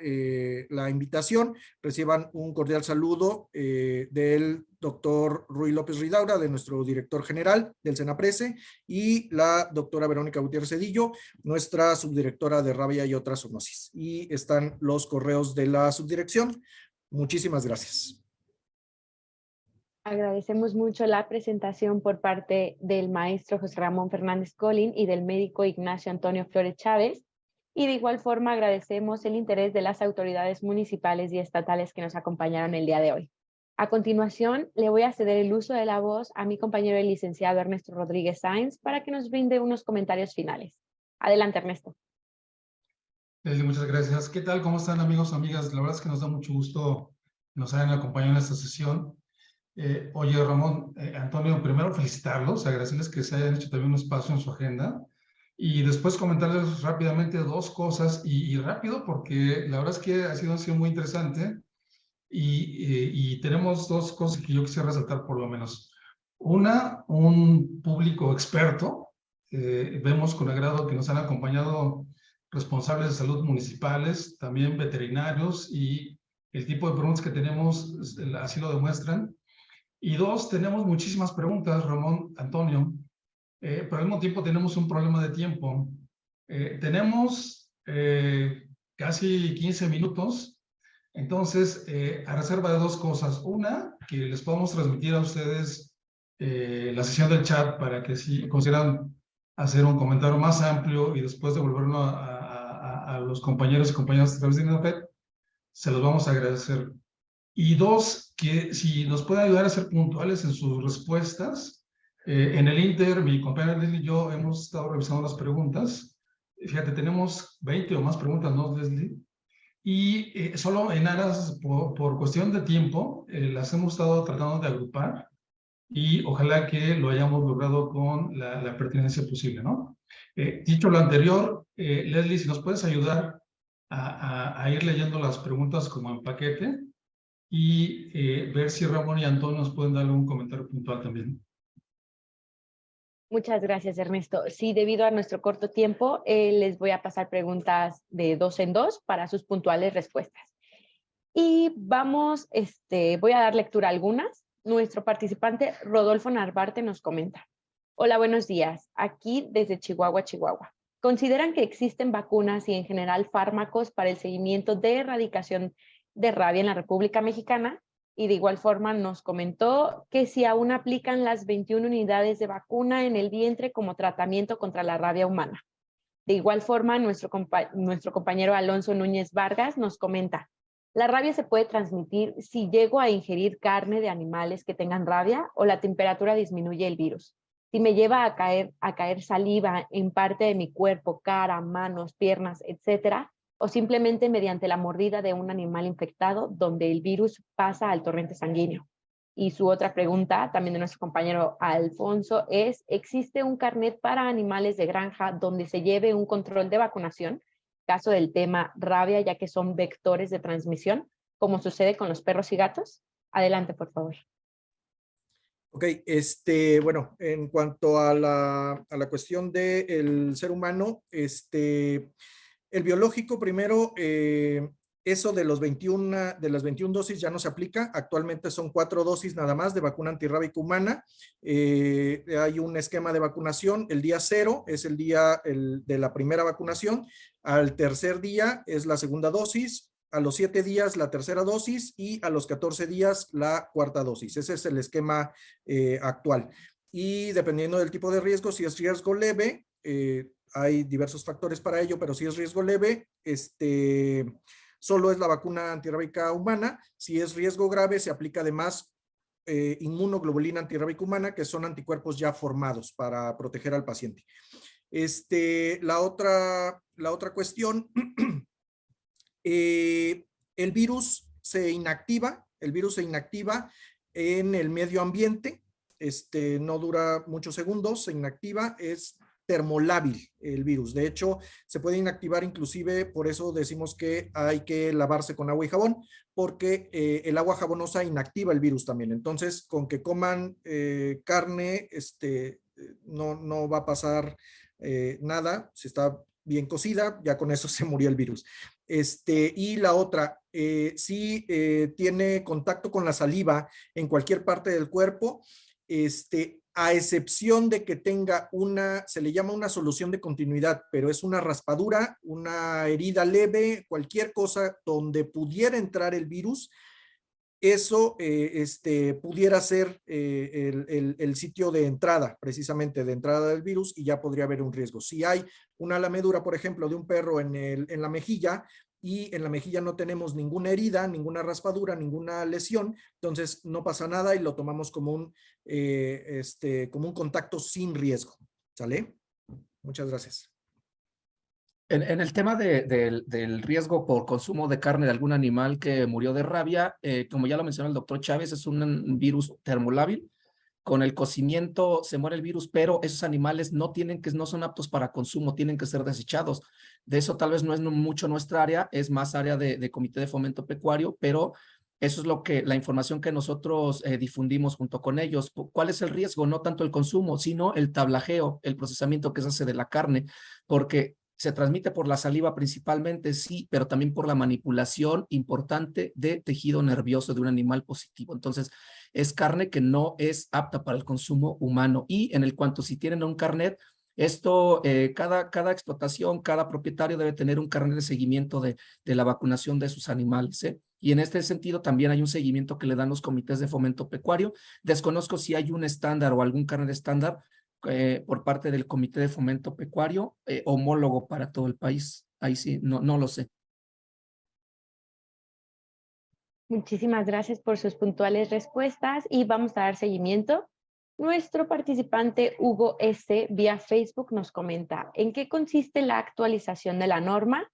invitación. Reciban un cordial saludo del doctor Ruy López Ridaura, de nuestro director general del Senaprese, y la doctora Verónica Gutiérrez Cedillo, nuestra subdirectora de rabia y otras zoonosis. Y están los correos de la subdirección. Muchísimas gracias. Agradecemos mucho la presentación por parte del maestro José Ramón Fernández Colín y del médico Ignacio Antonio Flores Chávez. Y de igual forma agradecemos el interés de las autoridades municipales y estatales que nos acompañaron el día de hoy. A continuación, le voy a ceder el uso de la voz a mi compañero el licenciado Ernesto Rodríguez Sáenz para que nos brinde unos comentarios finales. Adelante, Ernesto. Muchas gracias. ¿Qué tal? ¿Cómo están, amigos, amigas? La verdad es que nos da mucho gusto que nos hayan acompañado en esta sesión. Oye, Ramón, Antonio, primero felicitarlos, agradecerles que se hayan hecho también un espacio en su agenda. Y después comentarles rápidamente dos cosas, y rápido porque la verdad es que ha sido muy interesante y tenemos dos cosas que yo quisiera resaltar por lo menos. Una, un público experto. Vemos con agrado que nos han acompañado responsables de salud municipales, también veterinarios, y el tipo de preguntas que tenemos así lo demuestran. Y dos, tenemos muchísimas preguntas, Ramón, Antonio. Pero al mismo tiempo tenemos un problema de tiempo. Tenemos casi 15 minutos, entonces a reserva de dos cosas. Una, que les podamos transmitir a ustedes la sesión del chat para que si consideran hacer un comentario más amplio y después devolverlo a los compañeros y compañeras a través de INAFED, se los vamos a agradecer. Y dos, que si nos pueden ayudar a ser puntuales en sus respuestas, En el Inter, mi compañera Leslie y yo hemos estado revisando las preguntas. Fíjate, tenemos 20 o más preguntas, ¿no, Leslie? Y solo en aras, por cuestión de tiempo, las hemos estado tratando de agrupar y ojalá que lo hayamos logrado con la pertinencia posible, ¿no? Dicho lo anterior, Leslie, si nos puedes ayudar a ir leyendo las preguntas como en paquete y ver si Ramón y Antonio nos pueden dar un comentario puntual también. Muchas gracias, Ernesto. Sí, debido a nuestro corto tiempo, les voy a pasar preguntas de 2 en 2 para sus puntuales respuestas. Y vamos, voy a dar lectura a algunas. Nuestro participante Rodolfo Narvarte nos comenta. Hola, buenos días. Aquí desde Chihuahua, Chihuahua. ¿Consideran que existen vacunas y en general fármacos para el seguimiento de erradicación de rabia en la República Mexicana? Y de igual forma nos comentó que si aún aplican las 21 unidades de vacuna en el vientre como tratamiento contra la rabia humana. De igual forma, nuestro compañero Alonso Núñez Vargas nos comenta, ¿la rabia se puede transmitir si llego a ingerir carne de animales que tengan rabia o la temperatura disminuye el virus? Si me lleva a caer saliva en parte de mi cuerpo, cara, manos, piernas, etcétera, o simplemente mediante la mordida de un animal infectado donde el virus pasa al torrente sanguíneo. Y su otra pregunta, también de nuestro compañero Alfonso, es, ¿existe un carnet para animales de granja donde se lleve un control de vacunación? Caso del tema rabia, ya que son vectores de transmisión, como sucede con los perros y gatos. Adelante, por favor. Ok, bueno, en cuanto a la cuestión del ser humano, el biológico primero, eso de las 21 dosis ya no se aplica. Actualmente son 4 dosis nada más de vacuna antirrábica humana. Hay un esquema de vacunación. El día 0 es el día de la primera vacunación. Al tercer día es la segunda dosis. A los 7 días la tercera dosis y a los 14 días la cuarta dosis. Ese es el esquema actual. Y dependiendo del tipo de riesgo, si es riesgo leve, hay diversos factores para ello, pero si es riesgo leve, solo es la vacuna antirrábica humana. Si es riesgo grave, se aplica además inmunoglobulina antirrábica humana, que son anticuerpos ya formados para proteger al paciente. La otra cuestión, el virus se inactiva en el medio ambiente, no dura muchos segundos, se inactiva, es termolábil el virus. De hecho, se puede inactivar inclusive, por eso decimos que hay que lavarse con agua y jabón, porque el agua jabonosa inactiva el virus también. Entonces, con que coman carne, no va a pasar nada, si está bien cocida, ya con eso se murió el virus. Y la otra, si tiene contacto con la saliva en cualquier parte del cuerpo, a excepción de que tenga se le llama una solución de continuidad, pero es una raspadura, una herida leve, cualquier cosa donde pudiera entrar el virus, eso pudiera ser el sitio de entrada, precisamente de entrada del virus, y ya podría haber un riesgo. Si hay una lamedura, por ejemplo, de un perro en la mejilla, y en la mejilla no tenemos ninguna herida, ninguna raspadura, ninguna lesión, entonces no pasa nada y lo tomamos como un contacto sin riesgo. ¿Sale? Muchas gracias. En el tema del riesgo por consumo de carne de algún animal que murió de rabia, como ya lo mencionó el doctor Chávez, es un virus termolábil. Con el cocimiento se muere el virus, pero esos animales no son aptos para consumo, tienen que ser desechados. De eso tal vez no es mucho nuestra área, es más área de Comité de Fomento Pecuario, pero eso es la información que nosotros difundimos junto con ellos. ¿Cuál es el riesgo? No tanto el consumo, sino el tablajeo, el procesamiento que se hace de la carne, porque se transmite por la saliva principalmente, sí, pero también por la manipulación importante de tejido nervioso de un animal positivo. Entonces, es carne que no es apta para el consumo humano. Y en el cuanto si tienen un carnet, esto, cada explotación, cada propietario debe tener un carnet de seguimiento de la vacunación de sus animales, ¿eh? Y en este sentido también hay un seguimiento que le dan los comités de fomento pecuario. Desconozco si hay un estándar o algún carnet estándar por parte del Comité de Fomento Pecuario homólogo para todo el país. Ahí sí, no lo sé. Muchísimas gracias por sus puntuales respuestas y vamos a dar seguimiento. Nuestro participante Hugo S. vía Facebook nos comenta en qué consiste la actualización de la norma.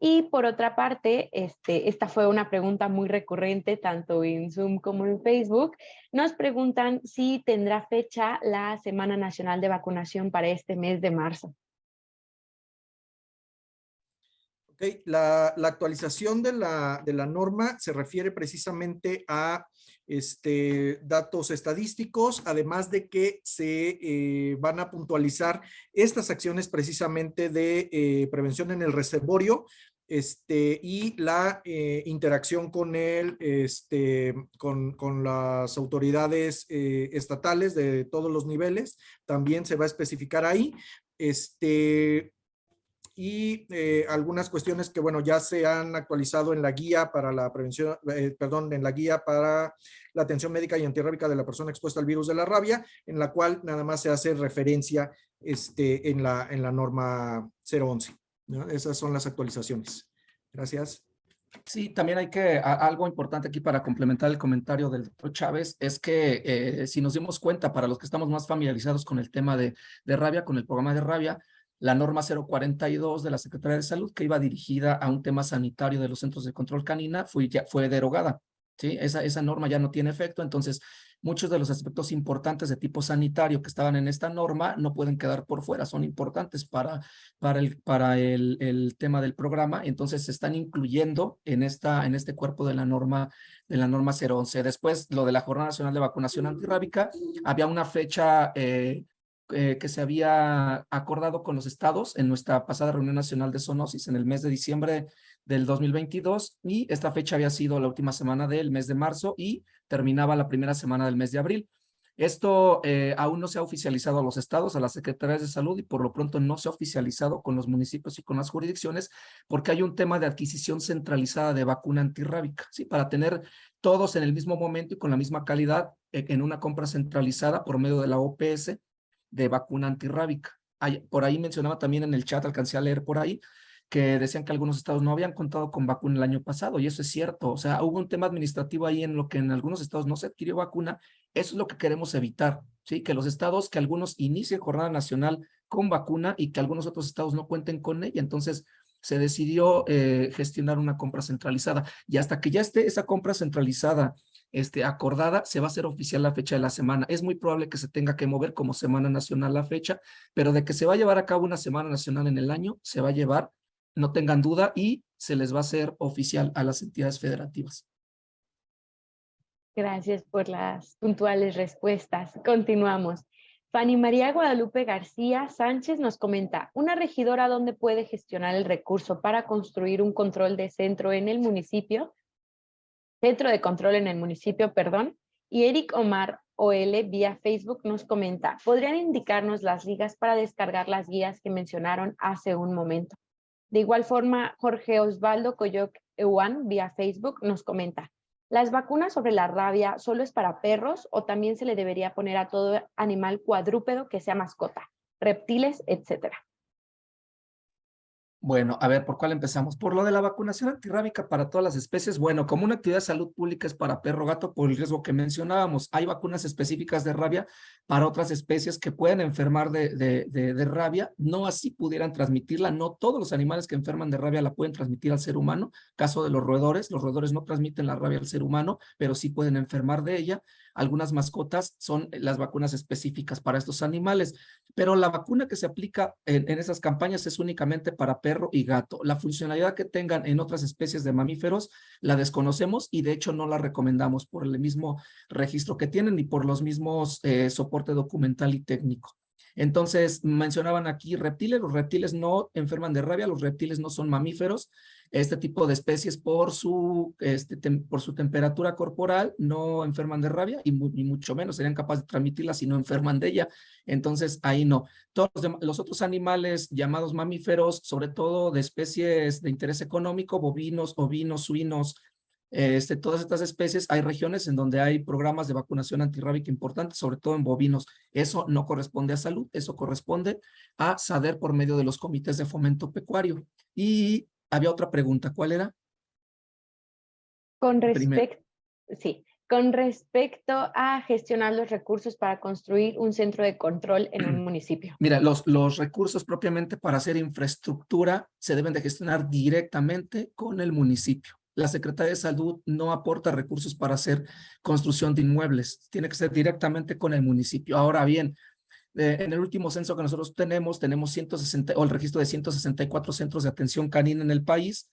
Y por otra parte, esta fue una pregunta muy recurrente tanto en Zoom como en Facebook. Nos preguntan si tendrá fecha la Semana Nacional de Vacunación para este mes de marzo. Okay. La actualización de la norma se refiere precisamente a datos estadísticos, además de que se van a puntualizar estas acciones precisamente de prevención en el reservorio y la interacción con con las autoridades estatales de todos los niveles. También se va a especificar ahí. Y algunas cuestiones que, bueno, ya se han actualizado en la guía para la prevención, en la guía para la atención médica y antirrábica de la persona expuesta al virus de la rabia, en la cual nada más se hace referencia en la norma 011, ¿no? Esas son las actualizaciones. Gracias. Sí, también hay algo importante aquí para complementar el comentario del doctor Chávez, es que si nos dimos cuenta, para los que estamos más familiarizados con el tema de rabia, con el programa de rabia, la norma 042 de la Secretaría de Salud, que iba dirigida a un tema sanitario de los centros de control canina, fue derogada, ¿sí? Esa norma ya no tiene efecto, entonces muchos de los aspectos importantes de tipo sanitario que estaban en esta norma no pueden quedar por fuera, son importantes para el tema del programa, entonces se están incluyendo en este cuerpo de la norma 011. Después, lo de la Jornada Nacional de Vacunación Antirrábica, había una fecha que se había acordado con los estados en nuestra pasada reunión nacional de zoonosis en el mes de diciembre del 2022, y esta fecha había sido la última semana del mes de marzo y terminaba la primera semana del mes de abril. Esto aún no se ha oficializado a los estados, a las secretarías de salud, y por lo pronto no se ha oficializado con los municipios y con las jurisdicciones, porque hay un tema de adquisición centralizada de vacuna antirrábica, ¿sí? Para tener todos en el mismo momento y con la misma calidad en una compra centralizada por medio de la OPS de vacuna antirrábica. Por ahí mencionaba también en el chat, alcancé a leer por ahí, que decían que algunos estados no habían contado con vacuna el año pasado, y eso es cierto. O sea, hubo un tema administrativo ahí en lo que en algunos estados no se adquirió vacuna. Eso es lo que queremos evitar, ¿sí? Que los estados, que algunos inicien jornada nacional con vacuna y que algunos otros estados no cuenten con ella. Entonces, se decidió gestionar una compra centralizada, y hasta que ya esté esa compra centralizada acordada, se va a hacer oficial la fecha de la semana. Es muy probable que se tenga que mover como Semana Nacional la fecha, pero de que se va a llevar a cabo una Semana Nacional en el año, se va a llevar, no tengan duda, y se les va a hacer oficial a las entidades federativas. Gracias por las puntuales respuestas. Continuamos. Fanny María Guadalupe García Sánchez nos comenta, ¿una regidora dónde puede gestionar el recurso para construir un control de centro en el municipio? Centro de control en el municipio, perdón. Y Eric Omar OL vía Facebook nos comenta, ¿podrían indicarnos las ligas para descargar las guías que mencionaron hace un momento? De igual forma, Jorge Osvaldo Coyoc Ewan vía Facebook nos comenta, ¿las vacunas sobre la rabia solo es para perros o también se le debería poner a todo animal cuadrúpedo que sea mascota, reptiles, etcétera? Bueno, a ver, ¿por cuál empezamos? Por lo de la vacunación antirrábica para todas las especies. Bueno, como una actividad de salud pública es para perro, gato, por el riesgo que mencionábamos. Hay vacunas específicas de rabia para otras especies que pueden enfermar de rabia. No así pudieran transmitirla. No todos los animales que enferman de rabia la pueden transmitir al ser humano. Caso de los roedores no transmiten la rabia al ser humano, pero sí pueden enfermar de ella. Algunas mascotas son las vacunas específicas para estos animales, pero la vacuna que se aplica en esas campañas es únicamente para perro y gato. La funcionalidad que tengan en otras especies de mamíferos la desconocemos, y de hecho no la recomendamos por el mismo registro que tienen y por los mismos soporte documental y técnico. Entonces, mencionaban aquí reptiles. Los reptiles no enferman de rabia, los reptiles no son mamíferos. Este tipo de especies por su temperatura corporal no enferman de rabia, y mucho menos serían capaces de transmitirla si no enferman de ella. Entonces, ahí no. Todos los otros animales llamados mamíferos, sobre todo de especies de interés económico, bovinos, ovinos, suinos, todas estas especies, hay regiones en donde hay programas de vacunación antirrábica importantes, sobre todo en bovinos. Eso no corresponde a salud, eso corresponde a SADER por medio de los comités de fomento pecuario. Y había otra pregunta, ¿cuál era? Con respecto, sí, con respecto a gestionar los recursos para construir un centro de control en un municipio? Mira, los recursos propiamente para hacer infraestructura se deben de gestionar directamente con el municipio. La Secretaría de Salud no aporta recursos para hacer construcción de inmuebles, tiene que ser directamente con el municipio. Ahora bien, en el último censo que nosotros tenemos 160, o el registro de 164 centros de atención canina en el país.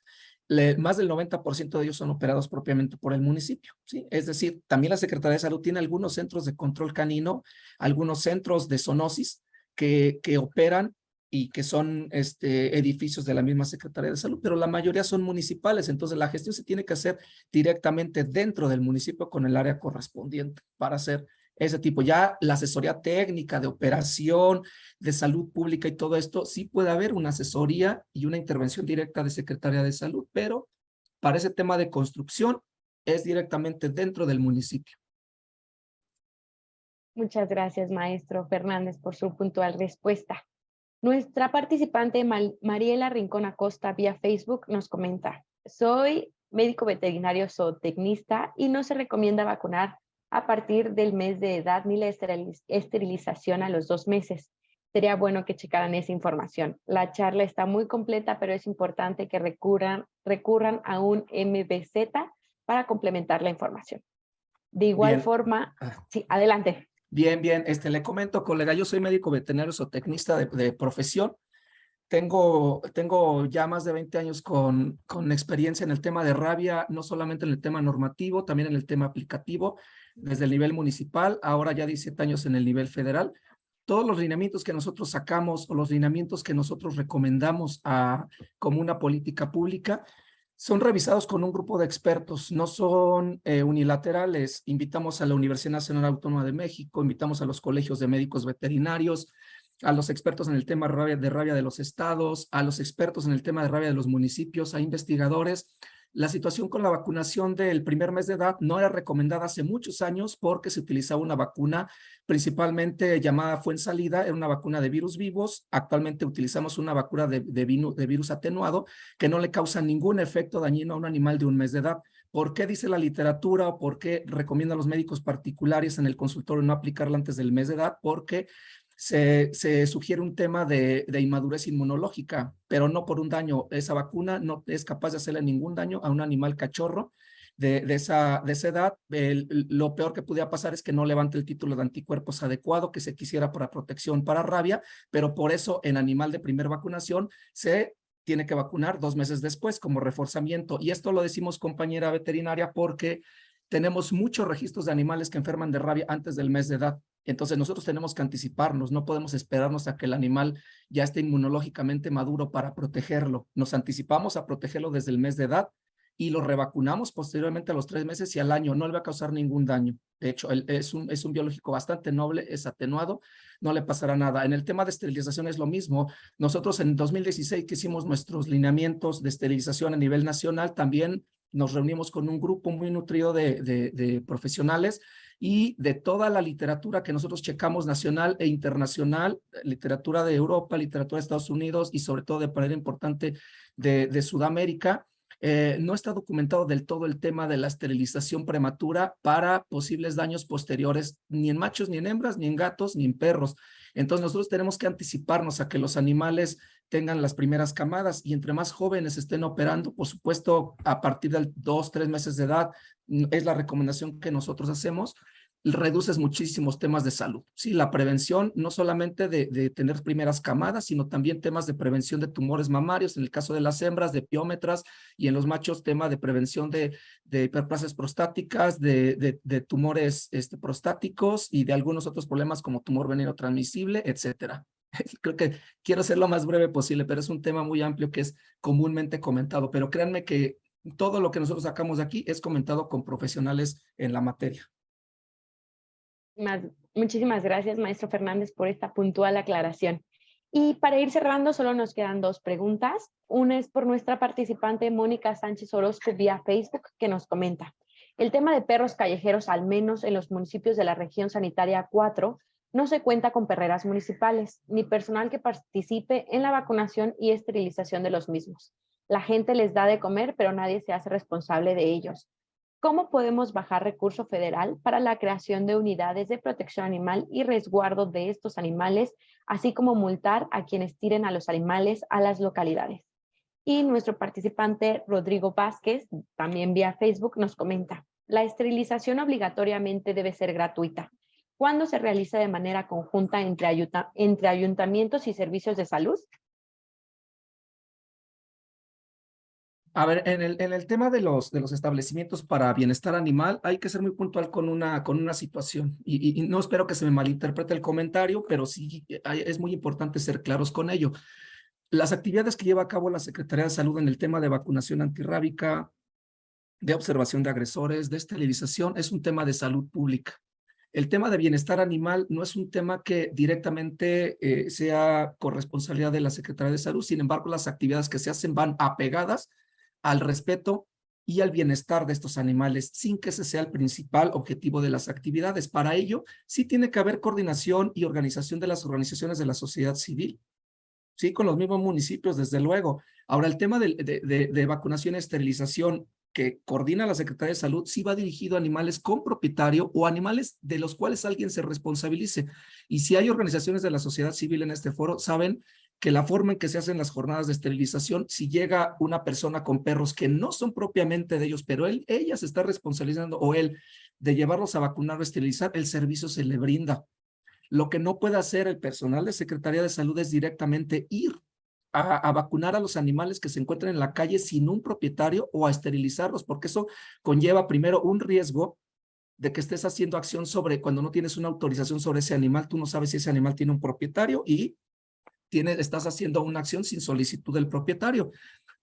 Más del 90% de ellos son operados propiamente por el municipio, ¿sí? Es decir, también la Secretaría de Salud tiene algunos centros de control canino, algunos centros de zoonosis que operan y que son edificios de la misma Secretaría de Salud, pero la mayoría son municipales, entonces la gestión se tiene que hacer directamente dentro del municipio con el área correspondiente para hacer ese tipo. Ya la asesoría técnica de operación, de salud pública y todo esto, sí puede haber una asesoría y una intervención directa de Secretaría de Salud, pero para ese tema de construcción es directamente dentro del municipio. Muchas gracias, maestro Fernández, por su puntual respuesta. Nuestra participante Mariela Rincón Acosta vía Facebook nos comenta: soy médico veterinario zootecnista y no se recomienda vacunar a partir del mes de edad ni la esterilización a los 2 meses. Sería bueno que checaran esa información. La charla está muy completa, pero es importante que recurran a un MBZ para complementar la información. De igual forma, sí, adelante. Bien, le comento, colega, yo soy médico veterinario zootecnista de profesión. Tengo ya más de 20 años con experiencia en el tema de rabia, no solamente en el tema normativo, también en el tema aplicativo, desde el nivel municipal, ahora ya 17 años en el nivel federal. Todos los lineamientos que nosotros sacamos o los lineamientos que nosotros recomendamos como una política pública son revisados con un grupo de expertos, no son unilaterales. Invitamos a la Universidad Nacional Autónoma de México, invitamos a los colegios de médicos veterinarios, a los expertos en el tema de rabia de los estados, a los expertos en el tema de rabia de los municipios, a investigadores. La situación con la vacunación del primer mes de edad no era recomendada hace muchos años porque se utilizaba una vacuna principalmente llamada Fuensalida, era una vacuna de virus vivos. Actualmente utilizamos una vacuna de virus atenuado que no le causa ningún efecto dañino a un animal de 1 mes de edad. ¿Por qué dice la literatura o por qué recomienda a los médicos particulares en el consultorio no aplicarla antes del mes de edad? Porque se sugiere un tema de inmadurez inmunológica, pero no por un daño. Esa vacuna no es capaz de hacerle ningún daño a un animal cachorro de esa edad. Lo peor que pudiera pasar es que no levante el título de anticuerpos adecuado que se quisiera para protección para rabia, pero por eso en animal de primer vacunación se tiene que vacunar 2 meses después como reforzamiento. Y esto lo decimos, compañera veterinaria, porque tenemos muchos registros de animales que enferman de rabia antes del mes de edad. Entonces nosotros tenemos que anticiparnos, no podemos esperarnos a que el animal ya esté inmunológicamente maduro para protegerlo. Nos anticipamos a protegerlo desde el mes de edad y lo revacunamos posteriormente a los 3 meses y al año. No le va a causar ningún daño. De hecho, es un biológico bastante noble, es atenuado, no le pasará nada. En el tema de esterilización es lo mismo. Nosotros en 2016 que hicimos nuestros lineamientos de esterilización a nivel nacional, también nos reunimos con un grupo muy nutrido de profesionales y de toda la literatura que nosotros checamos nacional e internacional, literatura de Europa, literatura de Estados Unidos y sobre todo de manera importante de Sudamérica. No está documentado del todo el tema de la esterilización prematura para posibles daños posteriores, ni en machos, ni en hembras, ni en gatos, ni en perros. Entonces nosotros tenemos que anticiparnos a que los animales tengan las primeras camadas y entre más jóvenes estén operando, por supuesto, a partir de 2, 3 meses de edad, es la recomendación que nosotros hacemos, reduces muchísimos temas de salud. Sí, la prevención no solamente de tener primeras camadas, sino también temas de prevención de tumores mamarios, en el caso de las hembras, de piómetras, y en los machos, tema de prevención de hiperplasias prostáticas, de tumores prostáticos y de algunos otros problemas como tumor veneno transmisible, etcétera. Creo que quiero ser lo más breve posible, pero es un tema muy amplio que es comúnmente comentado, pero créanme que todo lo que nosotros sacamos de aquí es comentado con profesionales en la materia. Muchísimas gracias, maestro Fernández, por esta puntual aclaración. Y para ir cerrando, solo nos quedan 2 preguntas. Una es por nuestra participante Mónica Sánchez Orozco vía Facebook, que nos comenta: el tema de perros callejeros, al menos en los municipios de la región sanitaria 4, no se cuenta con perreras municipales, ni personal que participe en la vacunación y esterilización de los mismos. La gente les da de comer, pero nadie se hace responsable de ellos. ¿Cómo podemos bajar recurso federal para la creación de unidades de protección animal y resguardo de estos animales, así como multar a quienes tiren a los animales a las localidades? Y nuestro participante Rodrigo Vázquez, también vía Facebook, nos comenta: la esterilización obligatoriamente debe ser gratuita. ¿Cuándo se realiza de manera conjunta entre ayuntamientos y servicios de salud? A ver, en el tema de los establecimientos para bienestar animal, hay que ser muy puntual con una situación. Y no espero que se me malinterprete el comentario, pero sí es muy importante ser claros con ello. Las actividades que lleva a cabo la Secretaría de Salud en el tema de vacunación antirrábica, de observación de agresores, de esterilización, es un tema de salud pública. El tema de bienestar animal no es un tema que directamente sea corresponsabilidad de la Secretaría de Salud. Sin embargo, las actividades que se hacen van apegadas al respeto y al bienestar de estos animales, sin que ese sea el principal objetivo de las actividades. Para ello, sí tiene que haber coordinación y organización de las organizaciones de la sociedad civil, sí, con los mismos municipios, desde luego. Ahora, el tema de vacunación y esterilización que coordina la Secretaría de Salud sí va dirigido a animales con propietario o animales de los cuales alguien se responsabilice. Y si hay organizaciones de la sociedad civil en este foro, saben que la forma en que se hacen las jornadas de esterilización, si llega una persona con perros que no son propiamente de ellos, pero ella se está responsabilizando o él de llevarlos a vacunar o esterilizar, el servicio se le brinda. Lo que no puede hacer el personal de Secretaría de Salud es directamente ir a vacunar a los animales que se encuentran en la calle sin un propietario o a esterilizarlos, porque eso conlleva primero un riesgo de que estés haciendo acción sobre, cuando no tienes una autorización sobre ese animal, tú no sabes si ese animal tiene un propietario y estás haciendo una acción sin solicitud del propietario.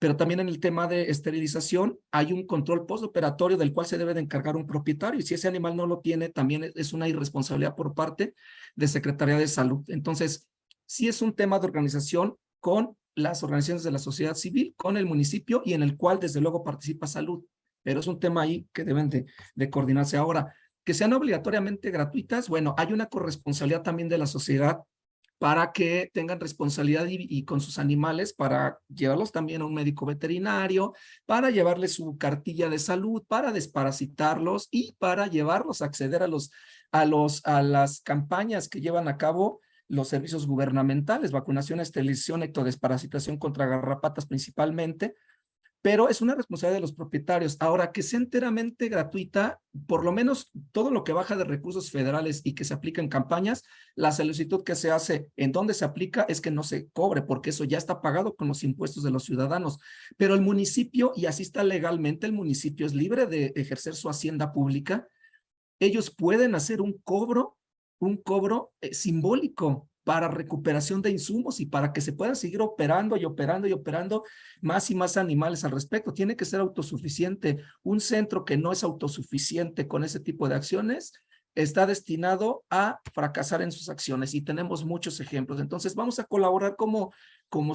Pero también en el tema de esterilización hay un control postoperatorio del cual se debe de encargar un propietario, y si ese animal no lo tiene, también es una irresponsabilidad por parte de Secretaría de Salud. Entonces, sí es un tema de organización con las organizaciones de la sociedad civil, con el municipio, y en el cual desde luego participa salud, pero es un tema ahí que deben de coordinarse. Ahora, que sean obligatoriamente gratuitas, bueno, hay una corresponsabilidad también de la sociedad para que tengan responsabilidad y con sus animales, para llevarlos también a un médico veterinario, para llevarles su cartilla de salud, para desparasitarlos y para llevarlos a acceder a las campañas que llevan a cabo los servicios gubernamentales, vacunación, esterilización, ectodesparasitación contra garrapatas principalmente, pero es una responsabilidad de los propietarios. Ahora, que sea enteramente gratuita, por lo menos todo lo que baja de recursos federales y que se aplica en campañas, la solicitud que se hace en donde se aplica es que no se cobre, porque eso ya está pagado con los impuestos de los ciudadanos. Pero el municipio, y así está legalmente, el municipio es libre de ejercer su hacienda pública. Ellos pueden hacer un cobro simbólico para recuperación de insumos y para que se puedan seguir operando y operando y operando más y más animales al respecto. Tiene que ser autosuficiente. Un centro que no es autosuficiente con ese tipo de acciones está destinado a fracasar en sus acciones, y tenemos muchos ejemplos. Entonces vamos a colaborar como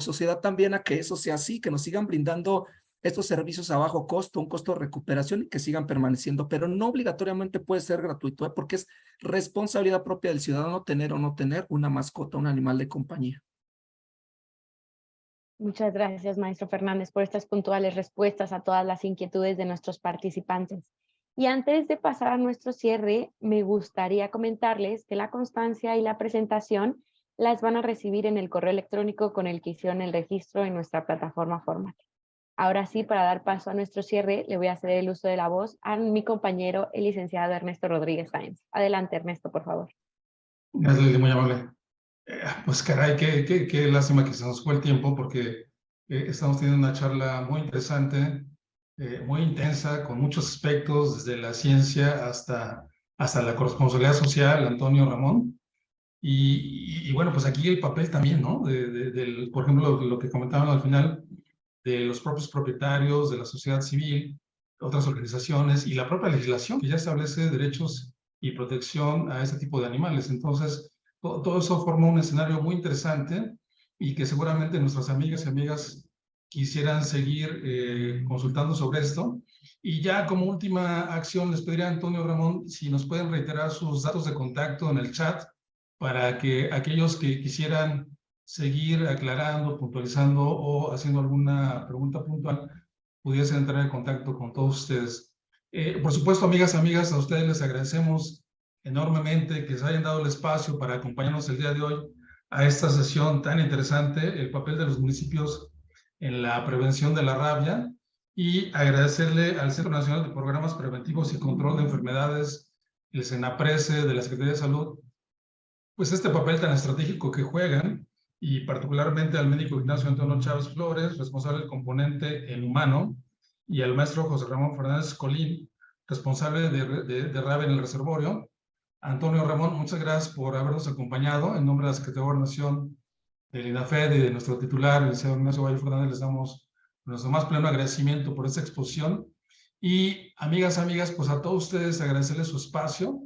sociedad también a que eso sea así, que nos sigan brindando estos servicios a bajo costo, un costo de recuperación, y que sigan permaneciendo, pero no obligatoriamente puede ser gratuito, porque es responsabilidad propia del ciudadano tener o no tener una mascota, un animal de compañía. Muchas gracias, maestro Fernández, por estas puntuales respuestas a todas las inquietudes de nuestros participantes. Y antes de pasar a nuestro cierre, me gustaría comentarles que la constancia y la presentación las van a recibir en el correo electrónico con el que hicieron el registro en nuestra plataforma Format. Ahora sí, para dar paso a nuestro cierre, le voy a ceder el uso de la voz a mi compañero, el licenciado Ernesto Rodríguez Sáenz. Adelante, Ernesto, por favor. Gracias, Lili, muy amable. Pues caray, qué lástima que se nos fue el tiempo, porque estamos teniendo una charla muy interesante, muy intensa, con muchos aspectos, desde la ciencia hasta la corresponsabilidad social, Antonio, Ramón. Y bueno, pues aquí el papel también, ¿no? Por ejemplo, lo que comentaban al final, de los propios propietarios, de la sociedad civil, otras organizaciones y la propia legislación que ya establece derechos y protección a este tipo de animales. Entonces, todo eso forma un escenario muy interesante y que seguramente nuestras amigas y amigas quisieran seguir consultando sobre esto. Y ya como última acción les pediría a Antonio, Ramón, si nos pueden reiterar sus datos de contacto en el chat para que aquellos que quisieran seguir aclarando, puntualizando o haciendo alguna pregunta puntual, pudiesen entrar en contacto con todos ustedes. Por supuesto, amigas, a ustedes les agradecemos enormemente que se hayan dado el espacio para acompañarnos el día de hoy a esta sesión tan interesante, el papel de los municipios en la prevención de la rabia, y agradecerle al Centro Nacional de Programas Preventivos y Control de Enfermedades, el CENAPRESE de la Secretaría de Salud, pues este papel tan estratégico que juegan, y particularmente al médico Ignacio Antonio Chávez Flores, responsable del componente en humano, y al maestro José Ramón Fernández Colín, responsable de rabia en el reservorio. Antonio Ramón, muchas gracias por habernos acompañado. En nombre de la Secretaría de Gobernación, del INAFED y de nuestro titular, el señor Ignacio Valle Fernández, les damos nuestro más pleno agradecimiento por esta exposición. Y amigas, pues a todos ustedes agradecerles su espacio,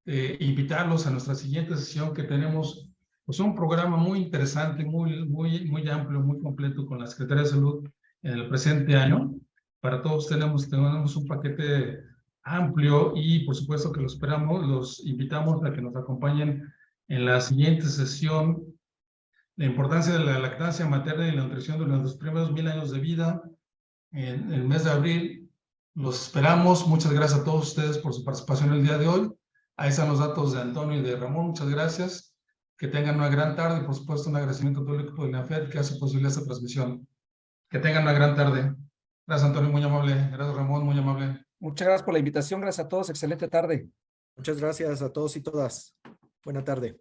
invitarlos a nuestra siguiente sesión, que tenemos pues un programa muy interesante, muy amplio, muy completo con la Secretaría de Salud en el presente año. Para todos tenemos un paquete amplio, y por supuesto que los invitamos a que nos acompañen en la siguiente sesión: la importancia de la lactancia materna y la nutrición durante los primeros 1000 años de vida, en el mes de abril. Los esperamos. Muchas gracias a todos ustedes por su participación el día de hoy. Ahí están los datos de Antonio y de Ramón. Muchas gracias. Que tengan una gran tarde, y por supuesto un agradecimiento a todo el equipo de INAFED que hace posible esta transmisión. Que tengan una gran tarde. Gracias, Antonio, muy amable. Gracias, Ramón, muy amable. Muchas gracias por la invitación. Gracias a todos. Excelente tarde. Muchas gracias a todos y todas. Buena tarde.